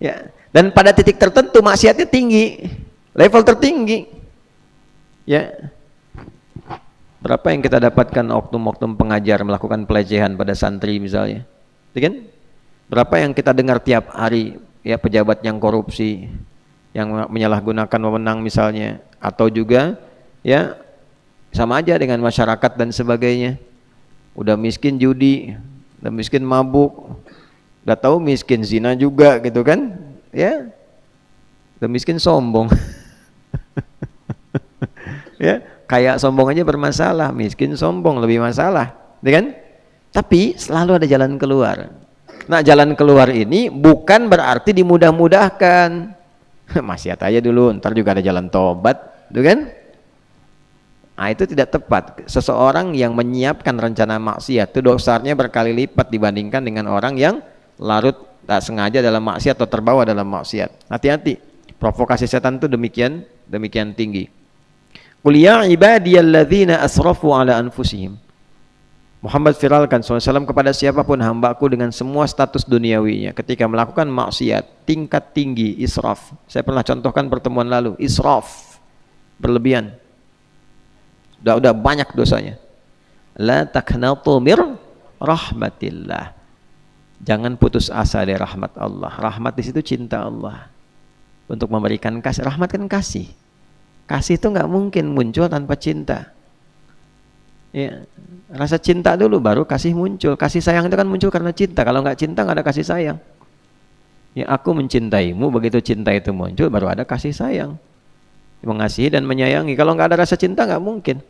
ya. Dan pada titik tertentu maksiatnya tinggi, level tertinggi. Ya. Berapa yang kita dapatkan oknum-oknum pengajar melakukan pelecehan pada santri misalnya, kan? Berapa yang kita dengar tiap hari, ya, pejabat yang korupsi, yang menyalahgunakan wewenang misalnya, atau juga ya sama aja dengan masyarakat dan sebagainya. Udah miskin judi, udah miskin mabuk, udah tahu miskin zina juga gitu kan, ya, udah miskin sombong. Ya, kayak sombong aja bermasalah, miskin sombong lebih masalah, kan? Tapi selalu ada jalan keluar. Nah, jalan keluar ini bukan berarti dimudah-mudahkan. Maksiat aja dulu, ntar juga ada jalan tobat, kan? Nah, itu tidak tepat. Seseorang yang menyiapkan rencana maksiat itu dosanya berkali lipat dibandingkan dengan orang yang larut tak sengaja dalam maksiat atau terbawa dalam maksiat. Hati-hati, provokasi setan itu demikian tinggi. Qul ya ibadiyalladzina asrafu ala anfusihim. Muhammad viralkan SAW kepada siapapun hambaku dengan semua status duniawinya ketika melakukan maksiat tingkat tinggi, israf. Saya pernah contohkan pertemuan lalu, israf, berlebihan. Udah banyak dosanya. La taqnatu mir rahmatillah. Jangan putus asa dari rahmat Allah. Rahmat di situ cinta Allah. Untuk memberikan kasih, rahmat kan kasih. Kasih itu nggak mungkin muncul tanpa cinta. Ya, rasa cinta dulu baru kasih muncul. Kasih sayang itu kan muncul karena cinta. Kalau nggak cinta nggak ada kasih sayang. Ya, aku mencintaimu, begitu cinta itu muncul baru ada kasih sayang. Mengasihi dan menyayangi. Kalau nggak ada rasa cinta nggak mungkin.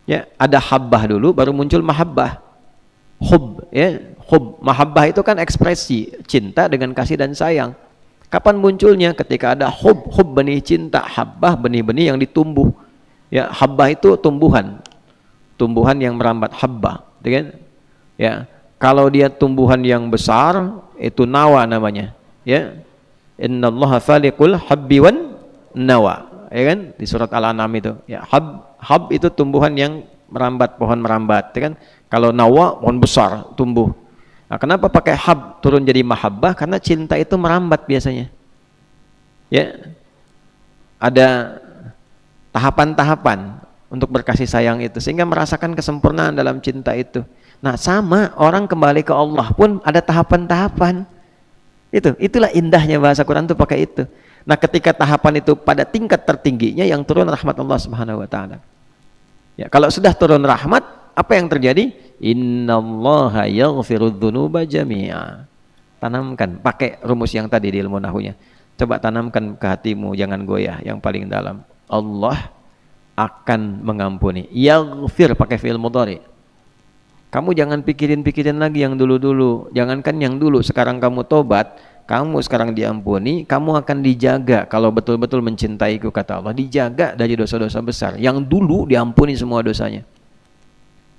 Ya, ada habbah dulu baru muncul mahabbah. Hub, ya, hub, mahabbah itu kan ekspresi cinta dengan kasih dan sayang. Kapan munculnya? Ketika ada hub benih cinta, habbah benih-benih yang ditumbuh. Ya, habbah itu tumbuhan yang merambat, habbah, kan? Ya, kalau dia tumbuhan yang besar itu nawa namanya. Ya, innallaha faliqul habbi wan nawa, ya kan? Di surat Al-An'am itu. Ya, hab itu tumbuhan yang merambat, pohon merambat, ya kan? Kalau nawa pohon besar tumbuh. Nah, kenapa pakai hab turun jadi mahabbah? Karena cinta itu merambat biasanya. Ya, ada tahapan-tahapan untuk berkasih sayang itu sehingga merasakan kesempurnaan dalam cinta itu. Nah, sama orang kembali ke Allah pun ada tahapan-tahapan. Itulah indahnya bahasa Quran itu pakai itu. Nah, ketika tahapan itu pada tingkat tertingginya yang turun rahmat Allah Subhanahu wa taala. Ya, kalau sudah turun rahmat, apa yang terjadi? Innallaha yaghfirudz dzunuba jami'a. Tanamkan, pakai rumus yang tadi di ilmu nahwunya. Coba tanamkan ke hatimu, jangan goyah, yang paling dalam. Allah akan mengampuni. Yaghfir pakai fi'il mudhari. Kamu jangan pikirin lagi yang dulu-dulu. Jangankan yang dulu, sekarang kamu tobat, kamu sekarang diampuni, kamu akan dijaga kalau betul-betul mencintaiku, kata Allah. Dijaga dari dosa-dosa besar. Yang dulu diampuni semua dosanya.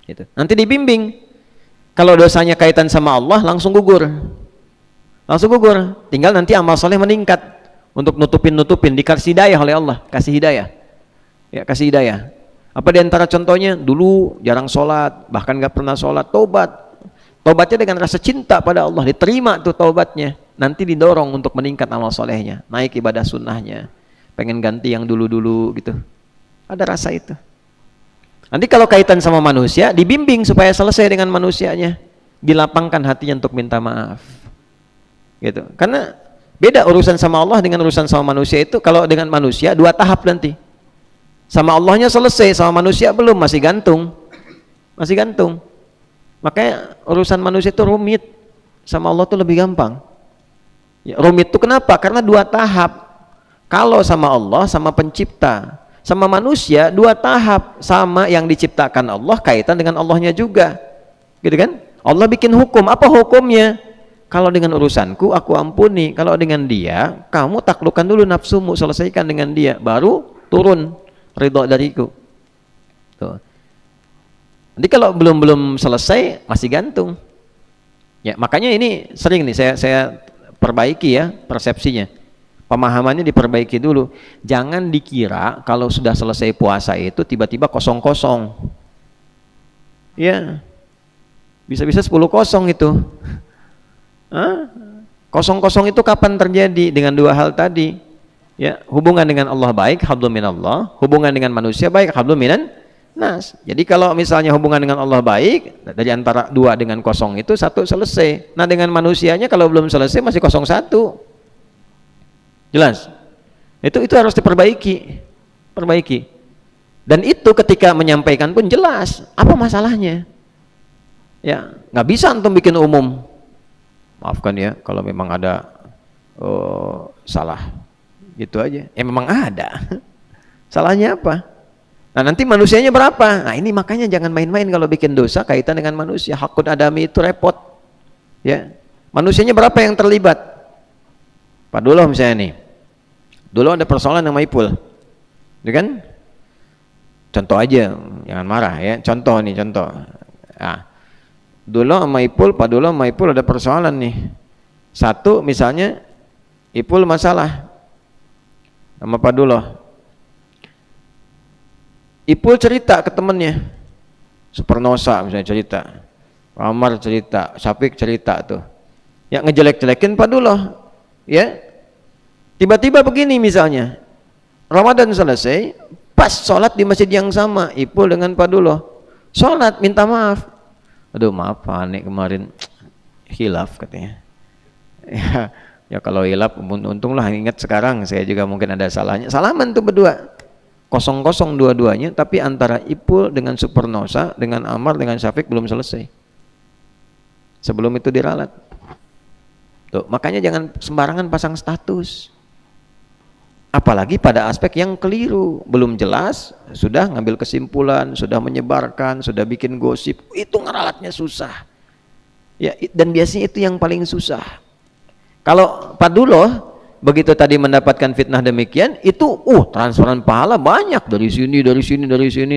Gitu. Nanti dibimbing. Kalau dosanya kaitan sama Allah, langsung gugur. Tinggal nanti amal soleh meningkat untuk nutupin, dikasih hidayah oleh Allah, kasih hidayah. Ya, kasih hidayah. Apa di antara contohnya? Dulu jarang sholat, bahkan nggak pernah sholat, tobat. Tobatnya dengan rasa cinta pada Allah, diterima tuh tobatnya. Nanti didorong untuk meningkat amal solehnya, naik ibadah sunnahnya, pengen ganti yang dulu-dulu gitu. Ada rasa itu. Nanti kalau kaitan sama manusia, dibimbing supaya selesai dengan manusianya, dilapangkan hatinya untuk minta maaf. Gitu. Karena beda urusan sama Allah dengan urusan sama manusia itu. Kalau dengan manusia 2 tahap nanti. Sama Allahnya selesai, sama manusia belum, masih gantung. Masih gantung. Makanya urusan manusia itu rumit, sama Allah itu lebih gampang. Ya, rumit itu kenapa? Karena 2 tahap. Kalau sama Allah, sama pencipta. Sama manusia 2 tahap, sama yang diciptakan Allah kaitan dengan Allahnya juga. Gitu kan? Allah bikin hukum, apa hukumnya? Kalau dengan urusanku aku ampuni, kalau dengan dia kamu taklukkan dulu nafsumu, selesaikan dengan dia, baru turun ridho dariku. Tuh. Jadi kalau belum selesai masih gantung. Ya, makanya ini sering nih saya perbaiki ya persepsinya. Pemahamannya diperbaiki dulu. Jangan dikira kalau sudah selesai puasa itu tiba-tiba kosong-kosong. Ya. Bisa-bisa 10-0 itu. Kosong-kosong itu kapan terjadi? Dengan 2 hal tadi. Ya, hubungan dengan Allah baik, hablum minallah. Hubungan dengan manusia baik, hablum minan nas. Jadi kalau misalnya hubungan dengan Allah baik, dari antara 2 dengan 0 itu 1 selesai. Nah, dengan manusianya kalau belum selesai masih 0-1. Jelas? Itu harus diperbaiki. Perbaiki. Dan itu ketika menyampaikan pun jelas apa masalahnya. Ya, nggak bisa antum bikin umum. Maafkan ya kalau memang ada salah. Gitu aja. Ya memang ada. Salahnya apa? Nah, nanti manusianya berapa? Nah, ini makanya jangan main-main kalau bikin dosa kaitan dengan manusia. Hakun adami itu repot. Ya. Manusianya berapa yang terlibat? Pak Duloh misalnya nih. Dulu ada persoalan sama Ipul. Ya kan? Contoh aja, jangan marah ya. Contoh nih, contoh. Nah, Duloh sama Ipul, Pak Duloh sama Ipul ada persoalan nih. Satu misalnya Ipul masalah sama Pak Duloh. Ipul cerita ke temennya, Supernosa misalnya cerita, Amar cerita, Syafiq cerita tuh, ya ngejelek-jelekin Pak Duloh, ya. Tiba-tiba begini misalnya, Ramadan selesai, pas sholat di masjid yang sama, Ipul dengan Pak Duloh, sholat minta maaf, aduh maaf Pak Ane kemarin hilaf katanya. Ya kalau hilaf untunglah ingat sekarang saya juga mungkin ada salahnya. Salaman tuh berdua, 0-0 dua-duanya, tapi antara Ipul dengan Supernosa, dengan Amar, dengan Syafiq belum selesai. Sebelum itu diralat. Tuh, makanya jangan sembarangan pasang status. Apalagi pada aspek yang keliru, belum jelas, sudah ngambil kesimpulan, sudah menyebarkan, sudah bikin gosip, itu ngeralatnya susah. Ya, dan biasanya itu yang paling susah. Kalau Pak Duloh begitu tadi mendapatkan fitnah demikian, itu transferan pahala banyak dari sini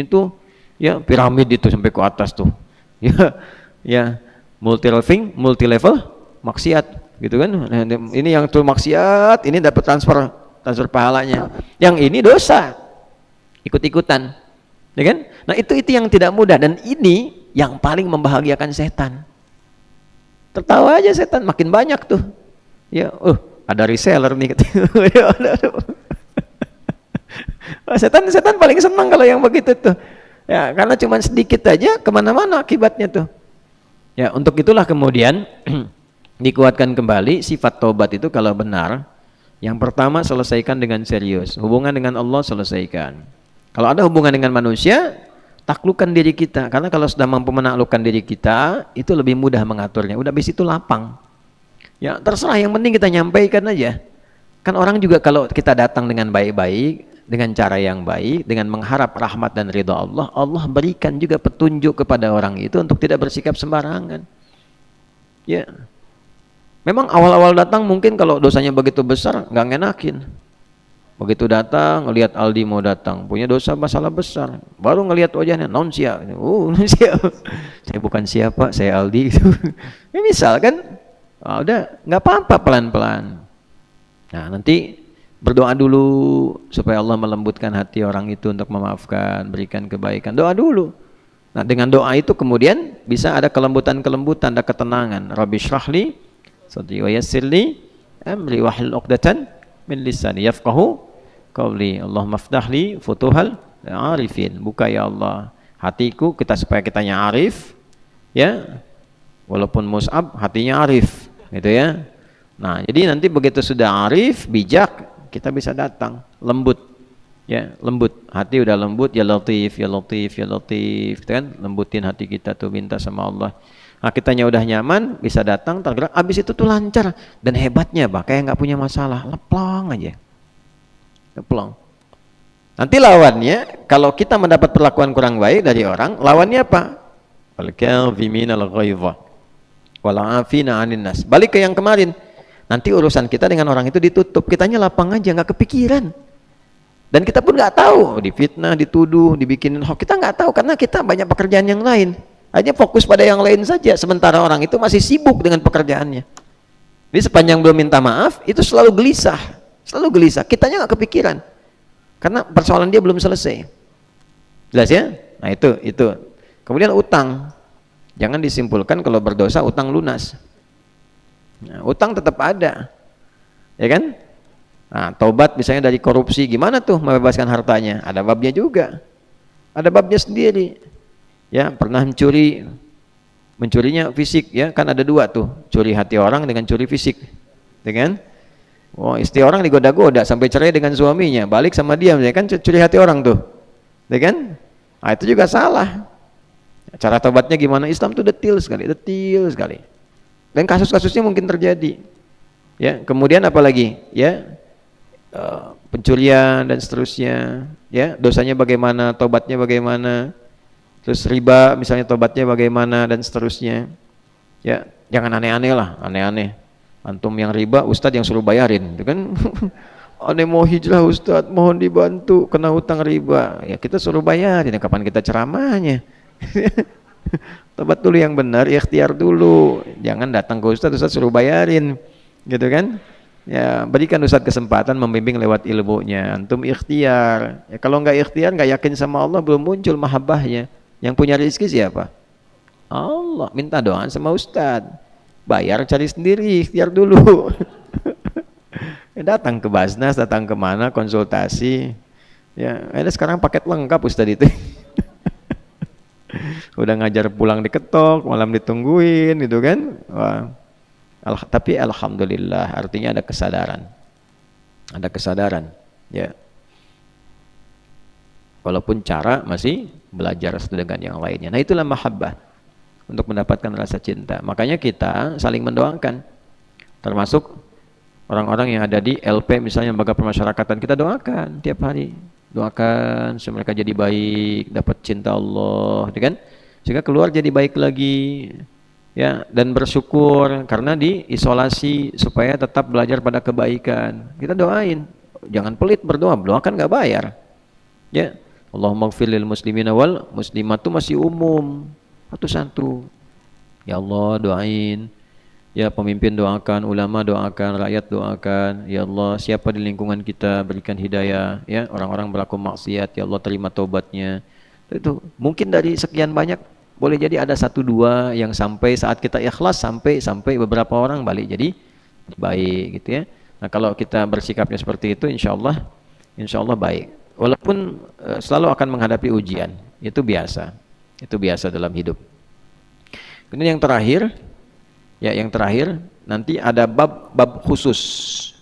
tuh, ya piramid itu sampai ke atas tuh. Ya, multi level maksiat gitu kan. Nah, ini yang tuh maksiat, ini dapat transfer pahalanya. Yang ini dosa. Ikut-ikutan. Ya kan? Nah, itu yang tidak mudah, dan ini yang paling membahagiakan setan. Tertawa aja setan, makin banyak tuh. Ya, ada reseller nih. Setan paling senang kalau yang begitu tuh. Ya, karena cuma sedikit aja kemana-mana akibatnya tuh. Ya, untuk itulah kemudian dikuatkan kembali sifat tobat itu kalau benar. Yang pertama, selesaikan dengan serius. Hubungan dengan Allah selesaikan. Kalau ada hubungan dengan manusia, taklukkan diri kita. Karena kalau sudah mampu menaklukkan diri kita, itu lebih mudah mengaturnya. Udah habis itu lapang. Ya terserah, yang penting kita nyampaikan aja. Kan orang juga kalau kita datang dengan baik-baik, dengan cara yang baik, dengan mengharap rahmat dan ridha Allah, Allah berikan juga petunjuk kepada orang itu untuk tidak bersikap sembarangan. Ya. Memang awal-awal datang mungkin kalau dosanya begitu besar nggak ngenakin. Begitu datang, ngelihat Aldi mau datang, punya dosa masalah besar, baru ngelihat wajahnya, non siap, saya bukan siapa, saya Aldi. Ini misal kan, udah nggak apa-apa, pelan-pelan. Nah nanti Berdoa dulu supaya Allah melembutkan hati orang itu untuk memaafkan, berikan kebaikan. Doa dulu. Nah, dengan doa itu kemudian bisa ada kelembutan-kelembutan, ada ketenangan. Rabbi syrahli sadri wa yassirli amri wahlul 'uqdatan min lisani yafqahu qawli. Allahumma ftahli futuhal arifin. Buka ya Allah hatiku kita supaya kitanya arif, ya. Walaupun Mus'ab hatinya arif, gitu ya. Nah, jadi nanti begitu sudah arif, bijak, kita bisa datang lembut. Ya, lembut. Hati udah lembut, ya latif, ya latif, ya latif, gitu kan? Lembutin hati kita tuh, minta sama Allah. Nah, kitanya udah nyaman, bisa datang, tergerak, habis itu tuh lancar. Dan hebatnya, Pak, kayak nggak punya masalah, leplong aja. Leplong. Nanti lawannya, kalau kita mendapat perlakuan kurang baik dari orang, lawannya apa? Al-kadhimina al-ghaidha wal 'afina 'anil nas. Balik ke yang kemarin. Nanti urusan kita dengan orang itu ditutup, kitanya lapang aja, nggak kepikiran. Dan kita pun nggak tahu, difitnah, dituduh, dibikinin hoax, kita nggak tahu karena kita banyak pekerjaan yang lain. Hanya fokus pada yang lain saja, sementara orang itu masih sibuk dengan pekerjaannya. Jadi sepanjang belum minta maaf, itu selalu gelisah, selalu gelisah. Kitanya nggak kepikiran, karena persoalan dia belum selesai. Jelas ya? Nah itu. Kemudian utang, jangan disimpulkan kalau berdosa utang lunas. Nah, utang tetap ada, ya kan? Nah, taubat misalnya dari korupsi, gimana tuh membebaskan hartanya? Ada babnya juga, ada babnya sendiri. Ya, pernah mencurinya fisik, ya kan ada dua tuh, curi hati orang dengan curi fisik, ya kan? Oh, istri orang digoda-goda sampai cerai dengan suaminya, balik sama dia, ya kan curi hati orang tuh, ya kan? Nah, itu juga salah. Cara taubatnya gimana? Islam tuh detil sekali. Dan kasus-kasusnya mungkin terjadi. Ya, kemudian apalagi? Ya. Pencurian dan seterusnya, ya, dosanya bagaimana, tobatnya bagaimana, terus riba misalnya tobatnya bagaimana dan seterusnya, ya, jangan aneh-aneh lah, aneh-aneh. Antum yang riba, ustadz yang suruh bayarin, itu kan, aneh mau hijrah ustadz, mohon dibantu, kena hutang riba, ya kita suruh bayarin, kapan kita ceramahnya? Tobat dulu yang benar, ikhtiar dulu, jangan datang ke ustadz suruh bayarin, gitu kan? Ya, berikan ustadz kesempatan membimbing lewat ilmunya. Antum ikhtiar. Ya, kalau nggak ikhtiar, nggak yakin sama Allah, belum muncul mahabbahnya. Yang punya rezeki siapa? Allah. Minta doa sama ustadz. Bayar cari sendiri, ikhtiar dulu. Datang ke Basnas, datang ke mana, konsultasi. Ya, ada sekarang paket lengkap ustadz itu. Udah ngajar pulang diketok, malam ditungguin, gitu kan? Wah. Tapi alhamdulillah, artinya ada kesadaran, ya. Walaupun cara masih belajar satu dengan yang lainnya. Nah, itulah mahabbah, untuk mendapatkan rasa cinta. Makanya kita saling mendoakan, termasuk orang-orang yang ada di LP misalnya, lembaga pemasyarakatan, kita doakan tiap hari, doakan supaya mereka jadi baik, dapat cinta Allah, kan? Sehingga keluar jadi baik lagi. Ya, dan bersyukur karena diisolasi supaya tetap belajar pada kebaikan. Kita doain, jangan pelit berdoa, kan nggak bayar. Ya, Allahumma ighfir lil muslimina wal muslimat itu masih umum, satu-satu. Ya Allah doain, ya pemimpin doakan, ulama doakan, rakyat doakan. Ya Allah, siapa di lingkungan kita berikan hidayah, ya orang-orang berlaku maksiat, ya Allah terima taubatnya. Itu mungkin dari sekian banyak. Boleh jadi ada satu dua yang sampai saat kita ikhlas sampai beberapa orang balik jadi baik, gitu ya. Nah, kalau kita bersikapnya seperti itu, insya Allah baik. Walaupun selalu akan menghadapi ujian, itu biasa dalam hidup. Kemudian yang terakhir nanti ada bab khusus,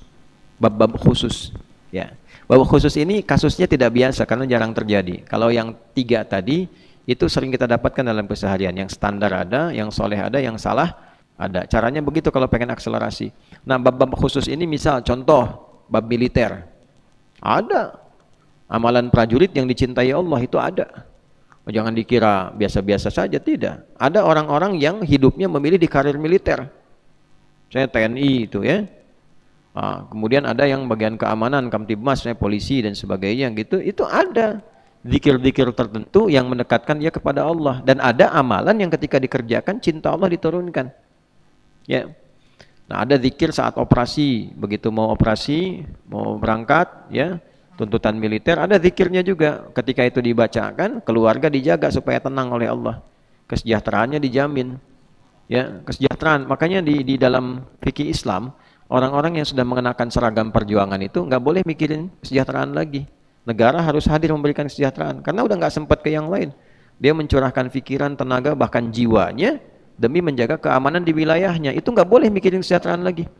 ya. Bab khusus ini kasusnya tidak biasa karena jarang terjadi. Kalau yang 3 tadi itu sering kita dapatkan dalam keseharian, yang standar ada, yang soleh ada, yang salah ada. Caranya begitu kalau pengen akselerasi. Nah, bab-bab khusus ini misal contoh bab militer, ada amalan prajurit yang dicintai Allah, itu ada. Jangan dikira biasa-biasa saja, tidak. Ada orang-orang yang hidupnya memilih di karir militer, saya TNI itu ya. Nah, kemudian ada yang bagian keamanan, Kamtibmas, polisi dan sebagainya gitu, itu ada zikir-zikir tertentu yang mendekatkan dia kepada Allah, dan ada amalan yang ketika dikerjakan cinta Allah diturunkan, ya. Nah, ada zikir saat operasi, begitu mau operasi, mau berangkat, ya, tuntutan militer, ada zikirnya juga. Ketika itu dibacakan, keluarga dijaga supaya tenang oleh Allah. Kesejahteraannya dijamin. Ya, kesejahteraan. Makanya di dalam fikih Islam, orang-orang yang sudah mengenakan seragam perjuangan itu nggak boleh mikirin kesejahteraan lagi. Negara harus hadir memberikan kesejahteraan, karena udah nggak sempat ke yang lain. Dia mencurahkan pikiran, tenaga, bahkan jiwanya demi menjaga keamanan di wilayahnya. Itu nggak boleh mikirin kesejahteraan lagi.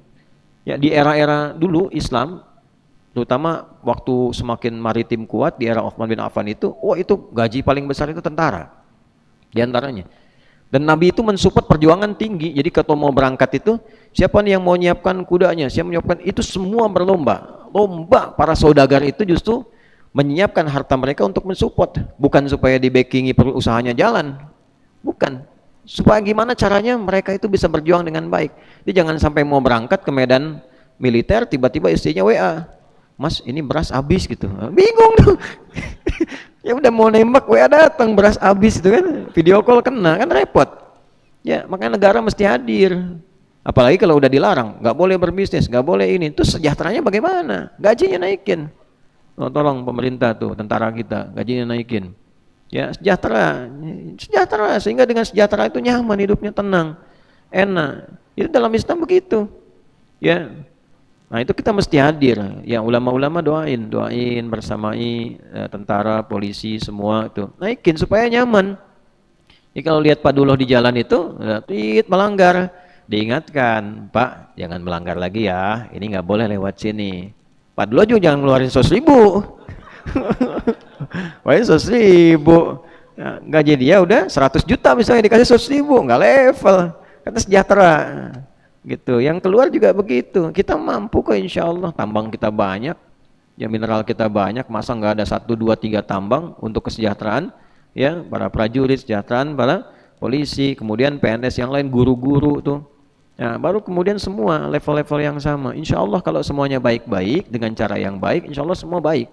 Ya, di era-era dulu Islam, terutama waktu semakin maritim kuat di era Utsman bin Affan itu, itu gaji paling besar itu tentara di antaranya. Dan Nabi itu mensupport perjuangan tinggi. Jadi ketika mau berangkat itu, siapa nih yang mau menyiapkan kudanya, siapa menyiapkan, itu semua berlomba. Lomba para saudagar itu justru menyiapkan harta mereka untuk mensupport, bukan supaya di backingi usahanya jalan, bukan, supaya gimana caranya mereka itu bisa berjuang dengan baik. Jadi jangan sampai mau berangkat ke medan militer, tiba-tiba istrinya WA, "Mas, ini beras habis," gitu. Bingung tuh. Ya udah mau nembak, WA datang, beras habis itu kan, video call kena, kan repot. Ya, makanya negara mesti hadir. Apalagi kalau udah dilarang, nggak boleh berbisnis, nggak boleh ini. Terus sejahteranya bagaimana? Gajinya naikin. Tolong pemerintah tuh, tentara kita, gajinya naikin. Ya, sejahtera sehingga dengan sejahtera itu nyaman hidupnya, tenang, enak. Itu dalam Islam begitu. Ya. Nah, itu kita mesti hadir. Ya, ulama-ulama doain bersamai tentara, polisi semua itu. Naikin supaya nyaman. Jadi kalau lihat Pak Duloh di jalan itu, melanggar, diingatkan, "Pak, jangan melanggar lagi ya. Ini nggak boleh lewat sini." Pak Duloh juga jangan ngeluarin 100.000. Wah, 100.000. Nah, gaji dia udah 100 juta misalnya, dikasih 100.000, nggak level. Kata sejahtera. Gitu. Yang keluar juga begitu. Kita mampu kok, insya Allah. Tambang kita banyak, ya, mineral kita banyak. Masa nggak ada 1, 2, 3 tambang untuk kesejahteraan, ya, para prajurit, kesejahteraan para polisi, kemudian PNS yang lain, guru-guru tuh. Nah, baru kemudian semua level-level yang sama. Insya Allah kalau semuanya baik-baik dengan cara yang baik, insya Allah semua baik.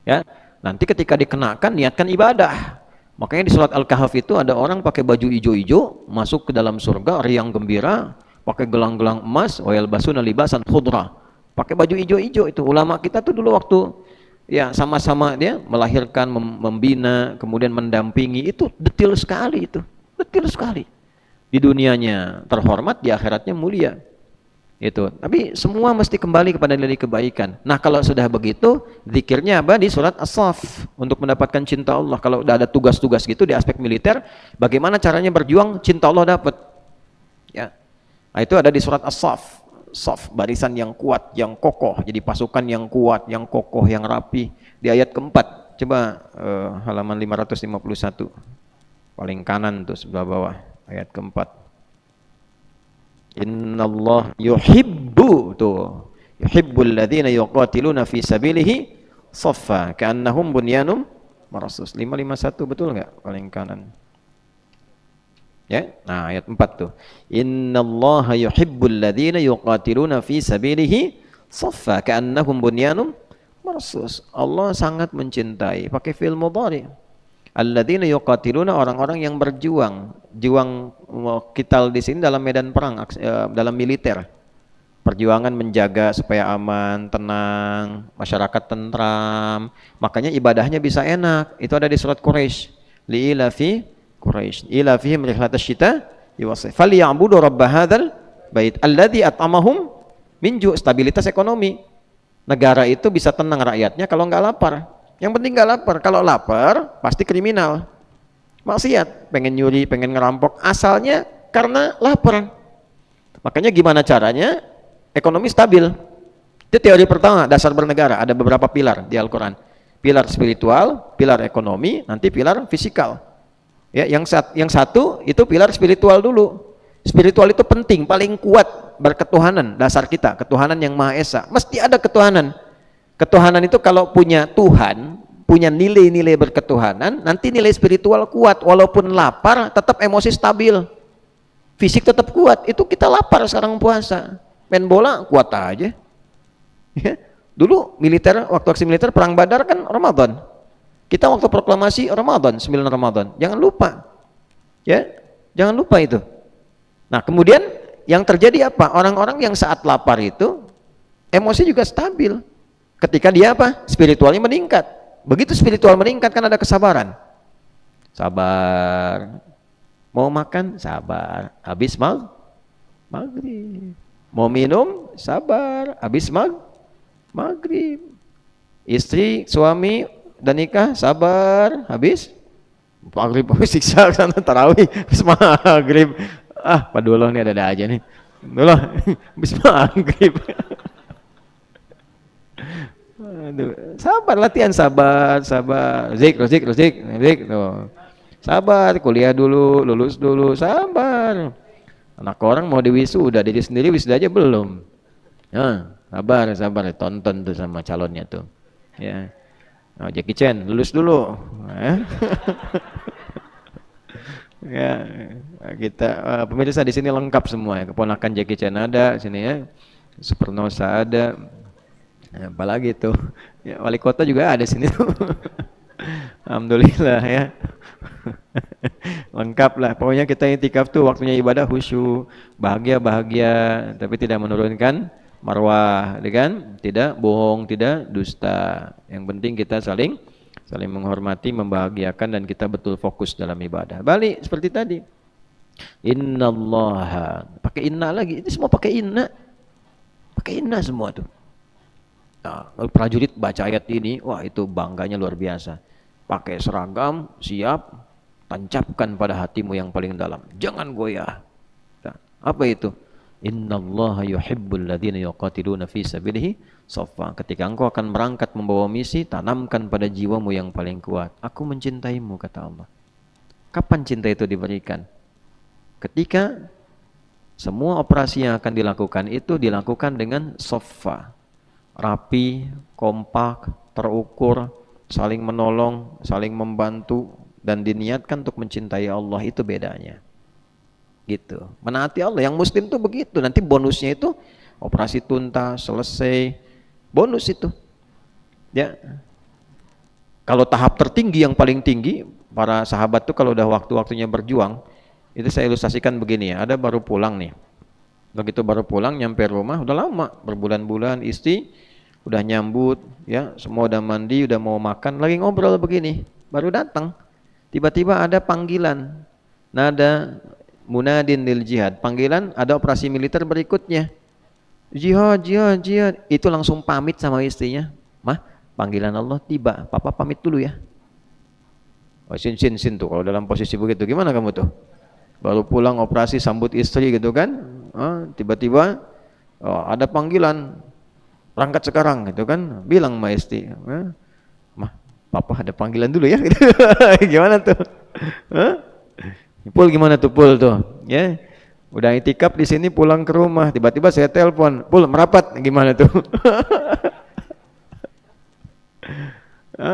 Ya, nanti ketika dikenakan niatkan ibadah. Makanya di surat Al-Kahf itu ada orang pakai baju hijau-hijau masuk ke dalam surga riang gembira, pakai gelang-gelang emas, wa yalbasuna libasan khudra. Pakai baju hijau-hijau itu. Ulama kita tuh dulu waktu ya sama-sama dia melahirkan, membina, kemudian mendampingi, itu detail sekali itu. Detail sekali. Di dunianya terhormat, di akhiratnya mulia. Itu. Tapi semua mesti kembali kepada nilai kebaikan. Nah, kalau sudah begitu, zikirnya apa? Di surat As-Saff untuk mendapatkan cinta Allah. Kalau udah ada tugas-tugas gitu di aspek militer, bagaimana caranya berjuang, cinta Allah dapat. Ya. Nah, itu ada di surat As-Saff. Saff, barisan yang kuat, yang kokoh. Jadi pasukan yang kuat, yang kokoh, yang rapi. Di ayat keempat. Coba halaman 551. Paling kanan tuh sebelah bawah. Ayat keempat. Innallah yuhibbu tuh. Yuhibbul ladzina yuqatiluna fi sabilihi shaffa ka'annahum bunyanum marsus. 551 betul enggak? Paling kanan. Ya. Nah, ayat 4 tuh. Innallaha yuhibbul ladzina yuqatiluna fi sabilihi shaffa ka'annahum bunyanum marsus. Allah sangat mencintai, pakai fi'il mudhari'. Alladzina yuqatiluna, orang-orang yang berjuang. Juang qital di sini dalam medan perang, dalam militer. Perjuangan menjaga supaya aman, tenang, masyarakat tentram. Makanya ibadahnya bisa enak. Itu ada di surat Quraisy. Li'ilafi Quraisy, ilafihim rihlatasy syita wa-shayf. Falyabudu rabb hadzal bait alladzi at'amahum min ju'. Stabilitas ekonomi. Negara itu bisa tenang rakyatnya kalau nggak lapar. Yang penting nggak lapar. Kalau lapar pasti kriminal, maksiat, pengen nyuri, pengen ngerampok, asalnya karena lapar. Makanya gimana caranya ekonomi stabil? Itu teori pertama dasar bernegara. Ada beberapa pilar di Al-Quran. Pilar spiritual, pilar ekonomi, nanti pilar fisikal. Ya, yang satu itu pilar spiritual dulu. Spiritual itu penting, paling kuat, berketuhanan, dasar kita, ketuhanan yang Maha Esa. Mesti ada ketuhanan. Ketuhanan itu kalau punya Tuhan, punya nilai-nilai berketuhanan, nanti nilai spiritual kuat. Walaupun lapar, tetap emosi stabil. Fisik tetap kuat. Itu kita lapar sekarang puasa. Main bola kuat aja. Ya. Dulu militer, waktu aksi militer perang Badar kan Ramadan. Kita waktu proklamasi Ramadan, 9 Ramadan. Jangan lupa. Ya, jangan lupa itu. Nah, kemudian yang terjadi apa? Orang-orang yang saat lapar itu emosi juga stabil. Ketika dia apa? Spiritualnya meningkat. Begitu spiritual meningkat kan ada kesabaran. Sabar. Mau makan? Sabar. Habis maghrib. Mau minum? Sabar. Habis maghrib. Istri, suami dan nikah? Sabar. Habis maghrib. Siksa sana tarawih. Habis maghrib. Pak Duloh nih ada aja nih. Duloh. Habis maghrib. Aduh, sabar, latihan sabar. Zik. Tuh. Sabar, kuliah dulu, lulus dulu, sabar. Anak orang mau diwisuda, diri sendiri wisuda aja belum. Sabar, tonton tuh sama calonnya tuh. Ya. Jackie Chan, lulus dulu. Ya, kita pemirsa di sini lengkap semua ya. Keponakan Jackie Chan ada sini ya. Supernosa ada. Apalagi tuh ya, wali kota juga ada sini tuh. Alhamdulillah ya. Lengkap lah, pokoknya kita itikaf tuh waktunya ibadah khusyuk, bahagia tapi tidak menurunkan marwah, kan? Tidak bohong, tidak dusta. Yang penting kita saling menghormati, membahagiakan, dan kita betul fokus dalam ibadah. Balik seperti tadi, innallaha, pakai inna lagi, ini semua pakai inna semua tuh. Nah, prajurit baca ayat ini, wah itu bangganya luar biasa. Pakai seragam, siap, tancapkan pada hatimu yang paling dalam. Jangan goyah. Nah, apa itu? Innallaha yuhibbul ladzina yuqatiluna fi sabilihi shaffa. Ketika engkau akan berangkat membawa misi, tanamkan pada jiwamu yang paling kuat. Aku mencintaimu, kata Allah. Kapan cinta itu diberikan? Ketika semua operasi yang akan dilakukan itu dilakukan dengan shaffa. Rapi, kompak, terukur, saling menolong, saling membantu, dan diniatkan untuk mencintai Allah. Itu bedanya. Gitu. Menaati Allah. Yang muslim tuh begitu. Nanti bonusnya itu operasi tuntas, selesai. Bonus itu. Ya. Kalau tahap tertinggi, yang paling tinggi, para sahabat tuh kalau udah waktu-waktunya berjuang, itu saya ilustrasikan begini ya. Ada baru pulang nih. Begitu baru pulang, nyampe rumah, udah lama, berbulan-bulan, istri udah nyambut, ya, semua udah mandi, udah mau makan, lagi ngobrol begini, baru datang, tiba-tiba ada panggilan, nada munadin lil jihad, panggilan ada operasi militer berikutnya, jihad, itu langsung pamit sama istrinya, mah, panggilan Allah tiba, papa pamit dulu ya. Oh, sin tuh, kalau dalam posisi begitu, gimana kamu tuh? Baru pulang operasi, sambut istri gitu kan, tiba-tiba ada panggilan, berangkat sekarang gitu kan, bilang sama istri, mah, papa ada panggilan dulu ya. Gimana tuh? Pul gimana tuh Pul tuh? Ya, udah itikaf di sini, pulang ke rumah, tiba-tiba saya telepon, Pul merapat, gimana tuh?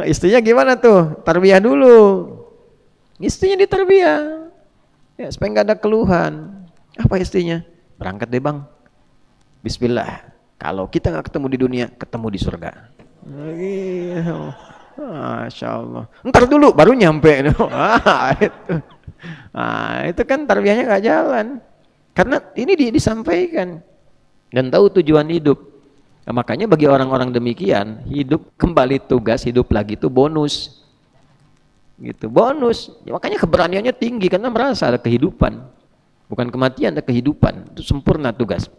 Istrinya gimana tuh? Tarbiyah dulu. Istrinya ditarbiyah, ya, supaya nggak ada keluhan. Apa istrinya? Berangkat deh bang. Bismillah. Kalau kita nggak ketemu di dunia, ketemu di surga. Masya Allah. Ntar dulu baru nyampe. Itu kan tarbiyahnya nggak jalan. Karena ini disampaikan dan tahu tujuan hidup. Nah, makanya bagi orang-orang demikian, hidup kembali tugas, hidup lagi itu bonus. Gitu, bonus. Ya, makanya keberaniannya tinggi karena merasa ada kehidupan. Bukan kematian, ada kehidupan. Itu sempurna tugas.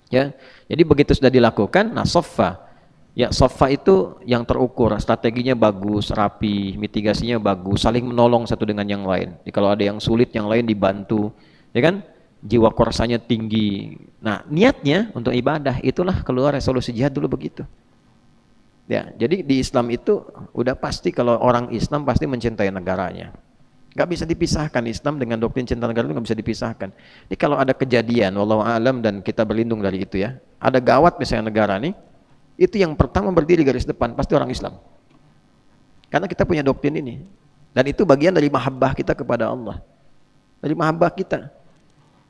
Ya, jadi begitu sudah dilakukan, nah sofa, ya sofa itu yang terukur, strateginya bagus, rapi, mitigasinya bagus, saling menolong satu dengan yang lain. Jadi kalau ada yang sulit, yang lain dibantu, ya kan? Jiwa korsanya tinggi. Nah, niatnya untuk ibadah, itulah keluar resolusi jihad dulu begitu. Ya, jadi di Islam itu udah pasti kalau orang Islam pasti mencintai negaranya. Gak bisa dipisahkan, Islam dengan doktrin cinta negara itu gak bisa dipisahkan. Jadi kalau ada kejadian, wallahu alam, dan kita berlindung dari itu ya, ada gawat misalnya negara nih, itu yang pertama berdiri garis depan pasti orang Islam. Karena kita punya doktrin ini, dan itu bagian dari mahabbah kita kepada Allah, dari mahabbah kita.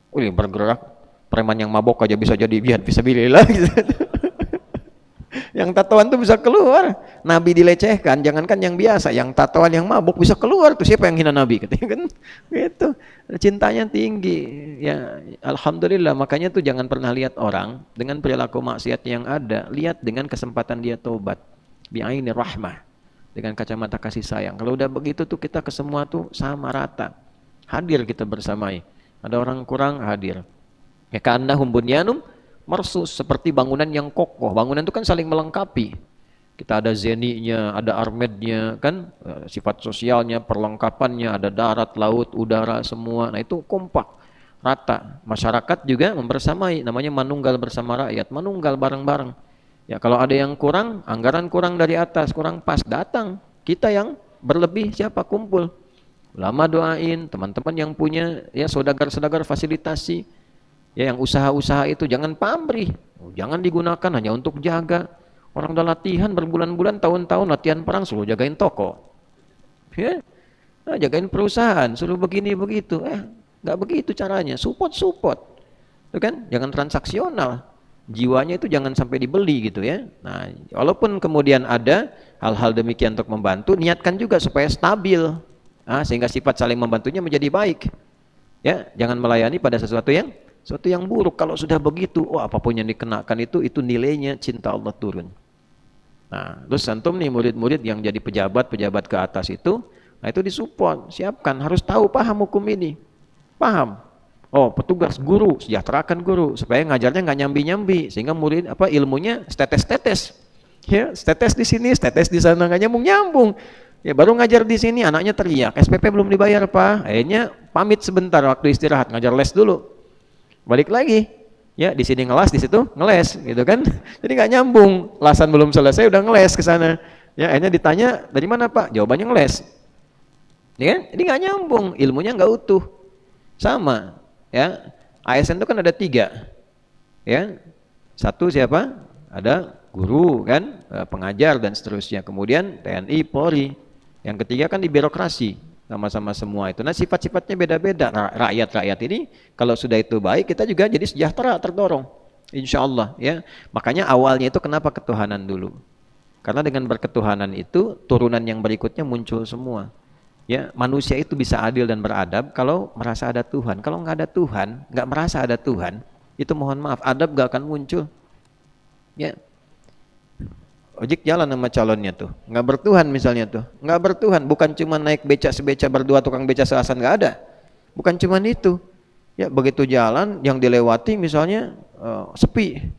Bergerak preman yang mabok aja bisa jadi jihad fisabilillah gitu. Yang tatoan tuh bisa keluar. Nabi dilecehkan, jangankan yang biasa, yang tatoan yang mabuk bisa keluar tuh. Siapa yang hina Nabi? Katanya kan gitu. Cintanya tinggi. Ya, alhamdulillah. Makanya tuh jangan pernah lihat orang dengan perilaku maksiat yang ada, lihat dengan kesempatan dia tobat. Bi'aini rahmah. Dengan kacamata kasih sayang. Kalau udah begitu tuh kita ke semua tuh sama rata. Hadir kita bersamai. Ada orang kurang, hadir. Ya ka'annahum bunyanum marsus, seperti bangunan yang kokoh. Bangunan itu kan saling melengkapi. Kita ada zeninya, ada armednya, kan sifat sosialnya, perlengkapannya, ada darat, laut, udara, semua. Nah itu kompak, rata. Masyarakat juga membersamai, namanya manunggal bersama rakyat, manunggal bareng-bareng. Ya kalau ada yang kurang, anggaran kurang dari atas, kurang pas, datang. Kita yang berlebih siapa? Kumpul. Ulama doain, teman-teman yang punya ya saudagar-saudagar fasilitasi. Ya yang usaha-usaha itu jangan pamrih, jangan digunakan hanya untuk jaga. Orang udah latihan berbulan-bulan, tahun-tahun latihan perang, suruh jagain toko, ya, nah, jagain perusahaan, suruh begini begitu, nggak begitu caranya. Support, itu kan, jangan transaksional. Jiwanya itu jangan sampai dibeli gitu ya. Nah, walaupun kemudian ada hal-hal demikian untuk membantu, niatkan juga supaya stabil, sehingga sifat saling membantunya menjadi baik. Ya, jangan melayani pada sesuatu yang buruk. Kalau sudah begitu, apapun yang dikenakan itu nilainya cinta Allah turun. Nah, terus antum nih murid-murid yang jadi pejabat ke atas itu, nah itu disupport, siapkan, harus tahu, paham hukum ini, paham. Oh, petugas guru, sejahterakan guru supaya ngajarnya nggak nyambi-nyambi, sehingga murid ilmunya setetes-tetes. Ya, setetes di sini, setetes di sana, nggak nyambung. Ya baru ngajar di sini, anaknya teriak, SPP belum dibayar Pak. Akhirnya pamit sebentar waktu istirahat, ngajar les dulu. Balik lagi, ya di sini ngelas, di situ ngeles, gitu kan? Jadi nggak nyambung, lasan belum selesai udah ngeles ke sana. Ya akhirnya ditanya dari mana Pak? Jawabannya ngeles. Ya kan? Jadi nggak nyambung, ilmunya nggak utuh. Sama, ya. ASN itu kan ada 3, ya. Satu siapa? Ada guru kan, pengajar dan seterusnya. Kemudian TNI, Polri. Yang ketiga kan di birokrasi. Sama-sama semua itu. Nah sifat-sifatnya beda-beda. Rakyat-rakyat ini kalau sudah itu baik, kita juga jadi sejahtera, terdorong. Insya Allah ya. Makanya awalnya itu kenapa ketuhanan dulu? Karena dengan berketuhanan itu turunan yang berikutnya muncul semua. Ya manusia itu bisa adil dan beradab kalau merasa ada Tuhan. Kalau nggak ada Tuhan, nggak merasa ada Tuhan, itu mohon maaf adab nggak akan muncul. Ya. Ojek jalan sama calonnya tuh, nggak bertuhan misalnya tuh, nggak bertuhan, bukan cuma naik beca sebeca berdua, tukang beca seasan nggak ada, bukan cuma itu, ya begitu jalan yang dilewati misalnya sepi,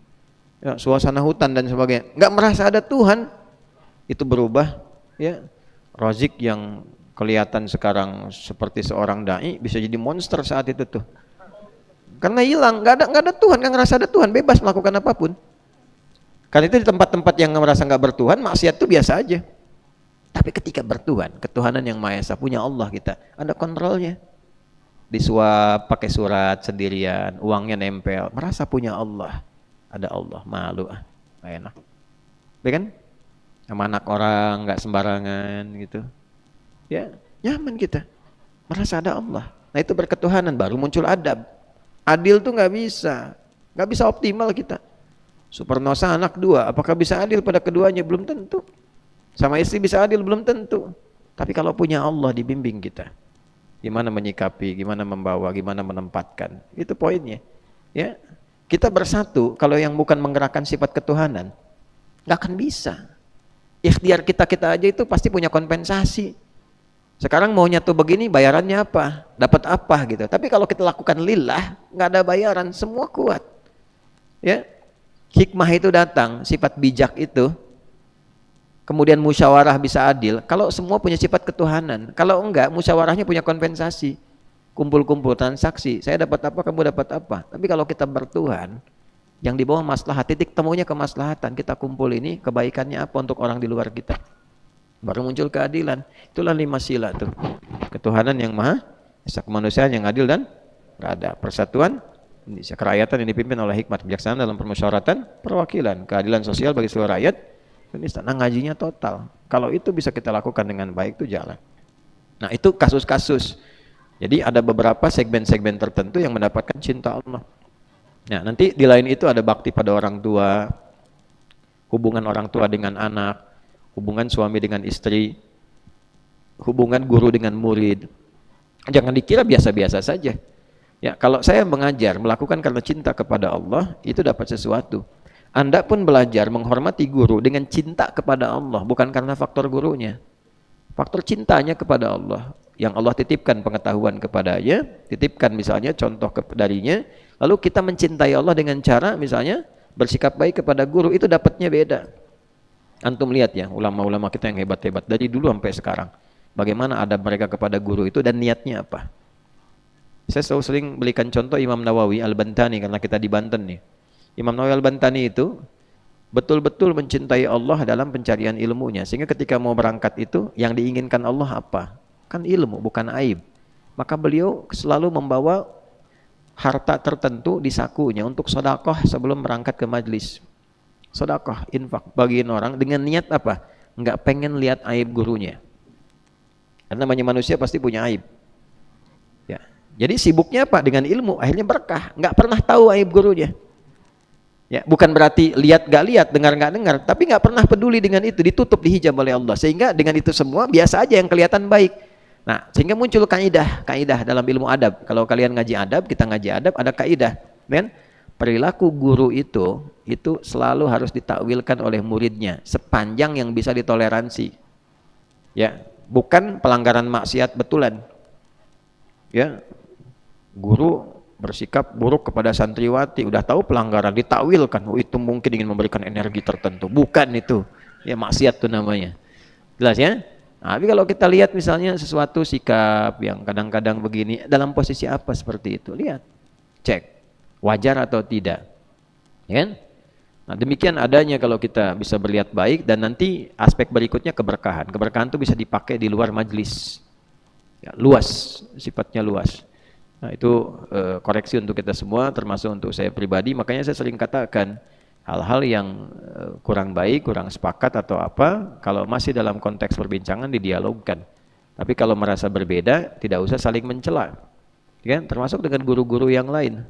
ya, suasana hutan dan sebagainya, nggak merasa ada Tuhan, itu berubah, ya Razik yang kelihatan sekarang seperti seorang dai bisa jadi monster saat itu tuh, karena hilang, nggak ada Tuhan, nggak ngerasa ada Tuhan, bebas melakukan apapun. Karena itu di tempat-tempat yang merasa nggak bertuhan, maksiat itu biasa aja. Tapi ketika bertuhan, ketuhanan yang Maha Esa, punya Allah kita, ada kontrolnya. Disuap pakai surat sendirian, uangnya nempel, merasa punya Allah. Ada Allah, malu enak. Ya kan? Sama anak orang nggak sembarangan gitu. Ya, nyaman kita. Merasa ada Allah. Nah itu berketuhanan, baru muncul adab. Adil tuh nggak bisa optimal kita. Supernosa anak 2, apakah bisa adil pada keduanya? Belum tentu. Sama istri bisa adil? Belum tentu. Tapi kalau punya Allah dibimbing kita, gimana menyikapi, gimana membawa, gimana menempatkan, itu poinnya. Ya, kita bersatu. Kalau yang bukan menggerakkan sifat ketuhanan, nggak akan bisa. Ikhtiar kita aja itu pasti punya kompensasi. Sekarang maunya tuh begini, bayarannya apa? Dapat apa gitu. Tapi kalau kita lakukan lillah, nggak ada bayaran, semua kuat. Ya. Hikmah itu datang, sifat bijak itu, kemudian musyawarah bisa adil, kalau semua punya sifat ketuhanan. Kalau enggak, musyawarahnya punya kompensasi, kumpul-kumpul transaksi, saya dapat apa, kamu dapat apa. Tapi kalau kita bertuhan, yang di bawah maslahat, titik temunya kemaslahatan, kita kumpul ini, kebaikannya apa untuk orang di luar kita, baru muncul keadilan. Itulah 5 sila tuh, ketuhanan yang maha esa, kemanusiaan yang adil dan beradab, persatuan Indonesia, kerakyatan yang dipimpin oleh hikmat bijaksana dalam permusyawaratan perwakilan, keadilan sosial bagi seluruh rakyat Indonesia. Nah ngajinya total, kalau itu bisa kita lakukan dengan baik itu jalan. Nah itu kasus-kasus. Jadi ada beberapa segmen-segmen tertentu yang mendapatkan cinta Allah. Nah nanti di lain itu ada bakti pada orang tua, hubungan orang tua dengan anak, hubungan suami dengan istri, hubungan guru dengan murid. Jangan dikira biasa-biasa saja. Ya, kalau saya mengajar, melakukan karena cinta kepada Allah, itu dapat sesuatu. Anda pun belajar menghormati guru dengan cinta kepada Allah, bukan karena faktor gurunya. Faktor cintanya kepada Allah. Yang Allah titipkan pengetahuan kepadanya, titipkan misalnya contoh darinya, lalu kita mencintai Allah dengan cara misalnya bersikap baik kepada guru, itu dapatnya beda. Antum lihat ya, ulama-ulama kita yang hebat-hebat dari dulu sampai sekarang. Bagaimana adab mereka kepada guru itu dan niatnya apa? Saya selalu sering berikan contoh Imam Nawawi Al-Bantani karena kita di Banten nih. Imam Nawawi Al-Bantani itu betul-betul mencintai Allah dalam pencarian ilmunya. Sehingga ketika mau berangkat itu yang diinginkan Allah apa? Kan ilmu, bukan aib. Maka beliau selalu membawa harta tertentu di sakunya untuk sedekah sebelum berangkat ke majlis. Sedekah, infak, bagiin orang dengan niat apa? Enggak pengen lihat aib gurunya. Karena namanya manusia pasti punya aib. Ya. Jadi sibuknya apa? Dengan ilmu, akhirnya berkah. Enggak pernah tahu aib gurunya. Ya, bukan berarti lihat gak lihat, dengar gak dengar, tapi nggak pernah peduli dengan itu, ditutup, dihijab oleh Allah. Sehingga dengan itu semua biasa aja yang kelihatan baik. Nah, sehingga muncul kaidah dalam ilmu adab. Kalau kalian ngaji adab, kita ngaji adab, ada kaidah, kan? Perilaku guru itu selalu harus ditakwilkan oleh muridnya sepanjang yang bisa ditoleransi. Ya, bukan pelanggaran maksiat betulan. Ya, guru bersikap buruk kepada santriwati, udah tahu pelanggaran, ditakwilkan, oh itu mungkin ingin memberikan energi tertentu, bukan itu, ya maksiat itu namanya, jelas ya. Nah, tapi kalau kita lihat misalnya sesuatu sikap yang kadang-kadang begini, dalam posisi apa seperti itu, lihat, cek, wajar atau tidak, ya kan? Nah, demikian adanya kalau kita bisa berlihat baik, dan nanti aspek berikutnya keberkahan itu bisa dipakai di luar majlis, ya, luas, sifatnya luas. Nah, itu koreksi untuk kita semua, termasuk untuk saya pribadi. Makanya saya sering katakan hal-hal yang kurang baik, kurang sepakat atau apa, kalau masih dalam konteks perbincangan didialogkan. Tapi kalau merasa berbeda, tidak usah saling mencela. Ya, termasuk dengan guru-guru yang lain.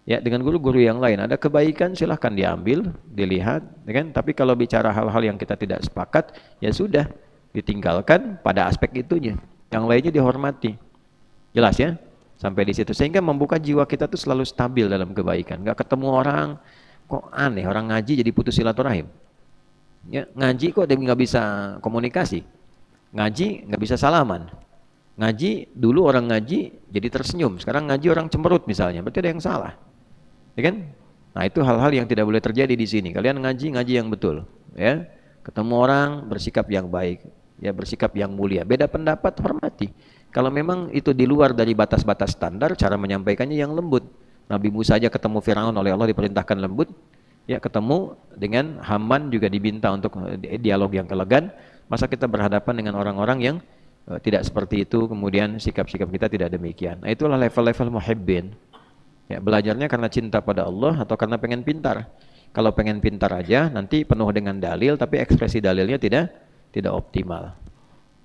Ya, dengan guru-guru yang lain ada kebaikan silahkan diambil, dilihat, ya kan? Tapi kalau bicara hal-hal yang kita tidak sepakat, ya sudah ditinggalkan pada aspek itunya. Yang lainnya dihormati. Jelas ya? Sampai di situ, sehingga membuka jiwa kita tuh selalu stabil dalam kebaikan. Nggak ketemu orang, kok aneh, orang ngaji jadi putus silaturahim. Ya, ngaji kok dia nggak bisa komunikasi, ngaji nggak bisa salaman, ngaji dulu orang ngaji jadi tersenyum, sekarang ngaji orang cemberut misalnya, berarti ada yang salah, ya kan? Nah, itu hal-hal yang tidak boleh terjadi di sini. Kalian ngaji yang betul, ya. Ketemu orang bersikap yang baik, ya, bersikap yang mulia. Beda pendapat hormati. Kalau memang itu di luar dari batas-batas standar, cara menyampaikannya yang lembut. Nabi Musa aja ketemu Firaun oleh Allah diperintahkan lembut. Ya, ketemu dengan Haman juga diminta untuk dialog yang elegan. Masa kita berhadapan dengan orang-orang yang tidak seperti itu, kemudian sikap-sikap kita tidak demikian. Nah, itulah level-level muhibbin. Ya, belajarnya karena cinta pada Allah atau karena pengen pintar. Kalau pengen pintar aja, nanti penuh dengan dalil, tapi ekspresi dalilnya tidak optimal.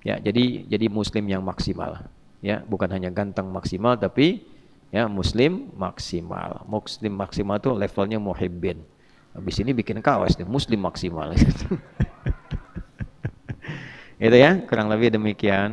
Ya, jadi muslim yang maksimal, ya, bukan hanya ganteng maksimal, tapi ya muslim maksimal. Muslim maksimal itu levelnya muhibbin. Habis ini bikin kaos nih, muslim maksimal. Itu ya, kurang lebih demikian.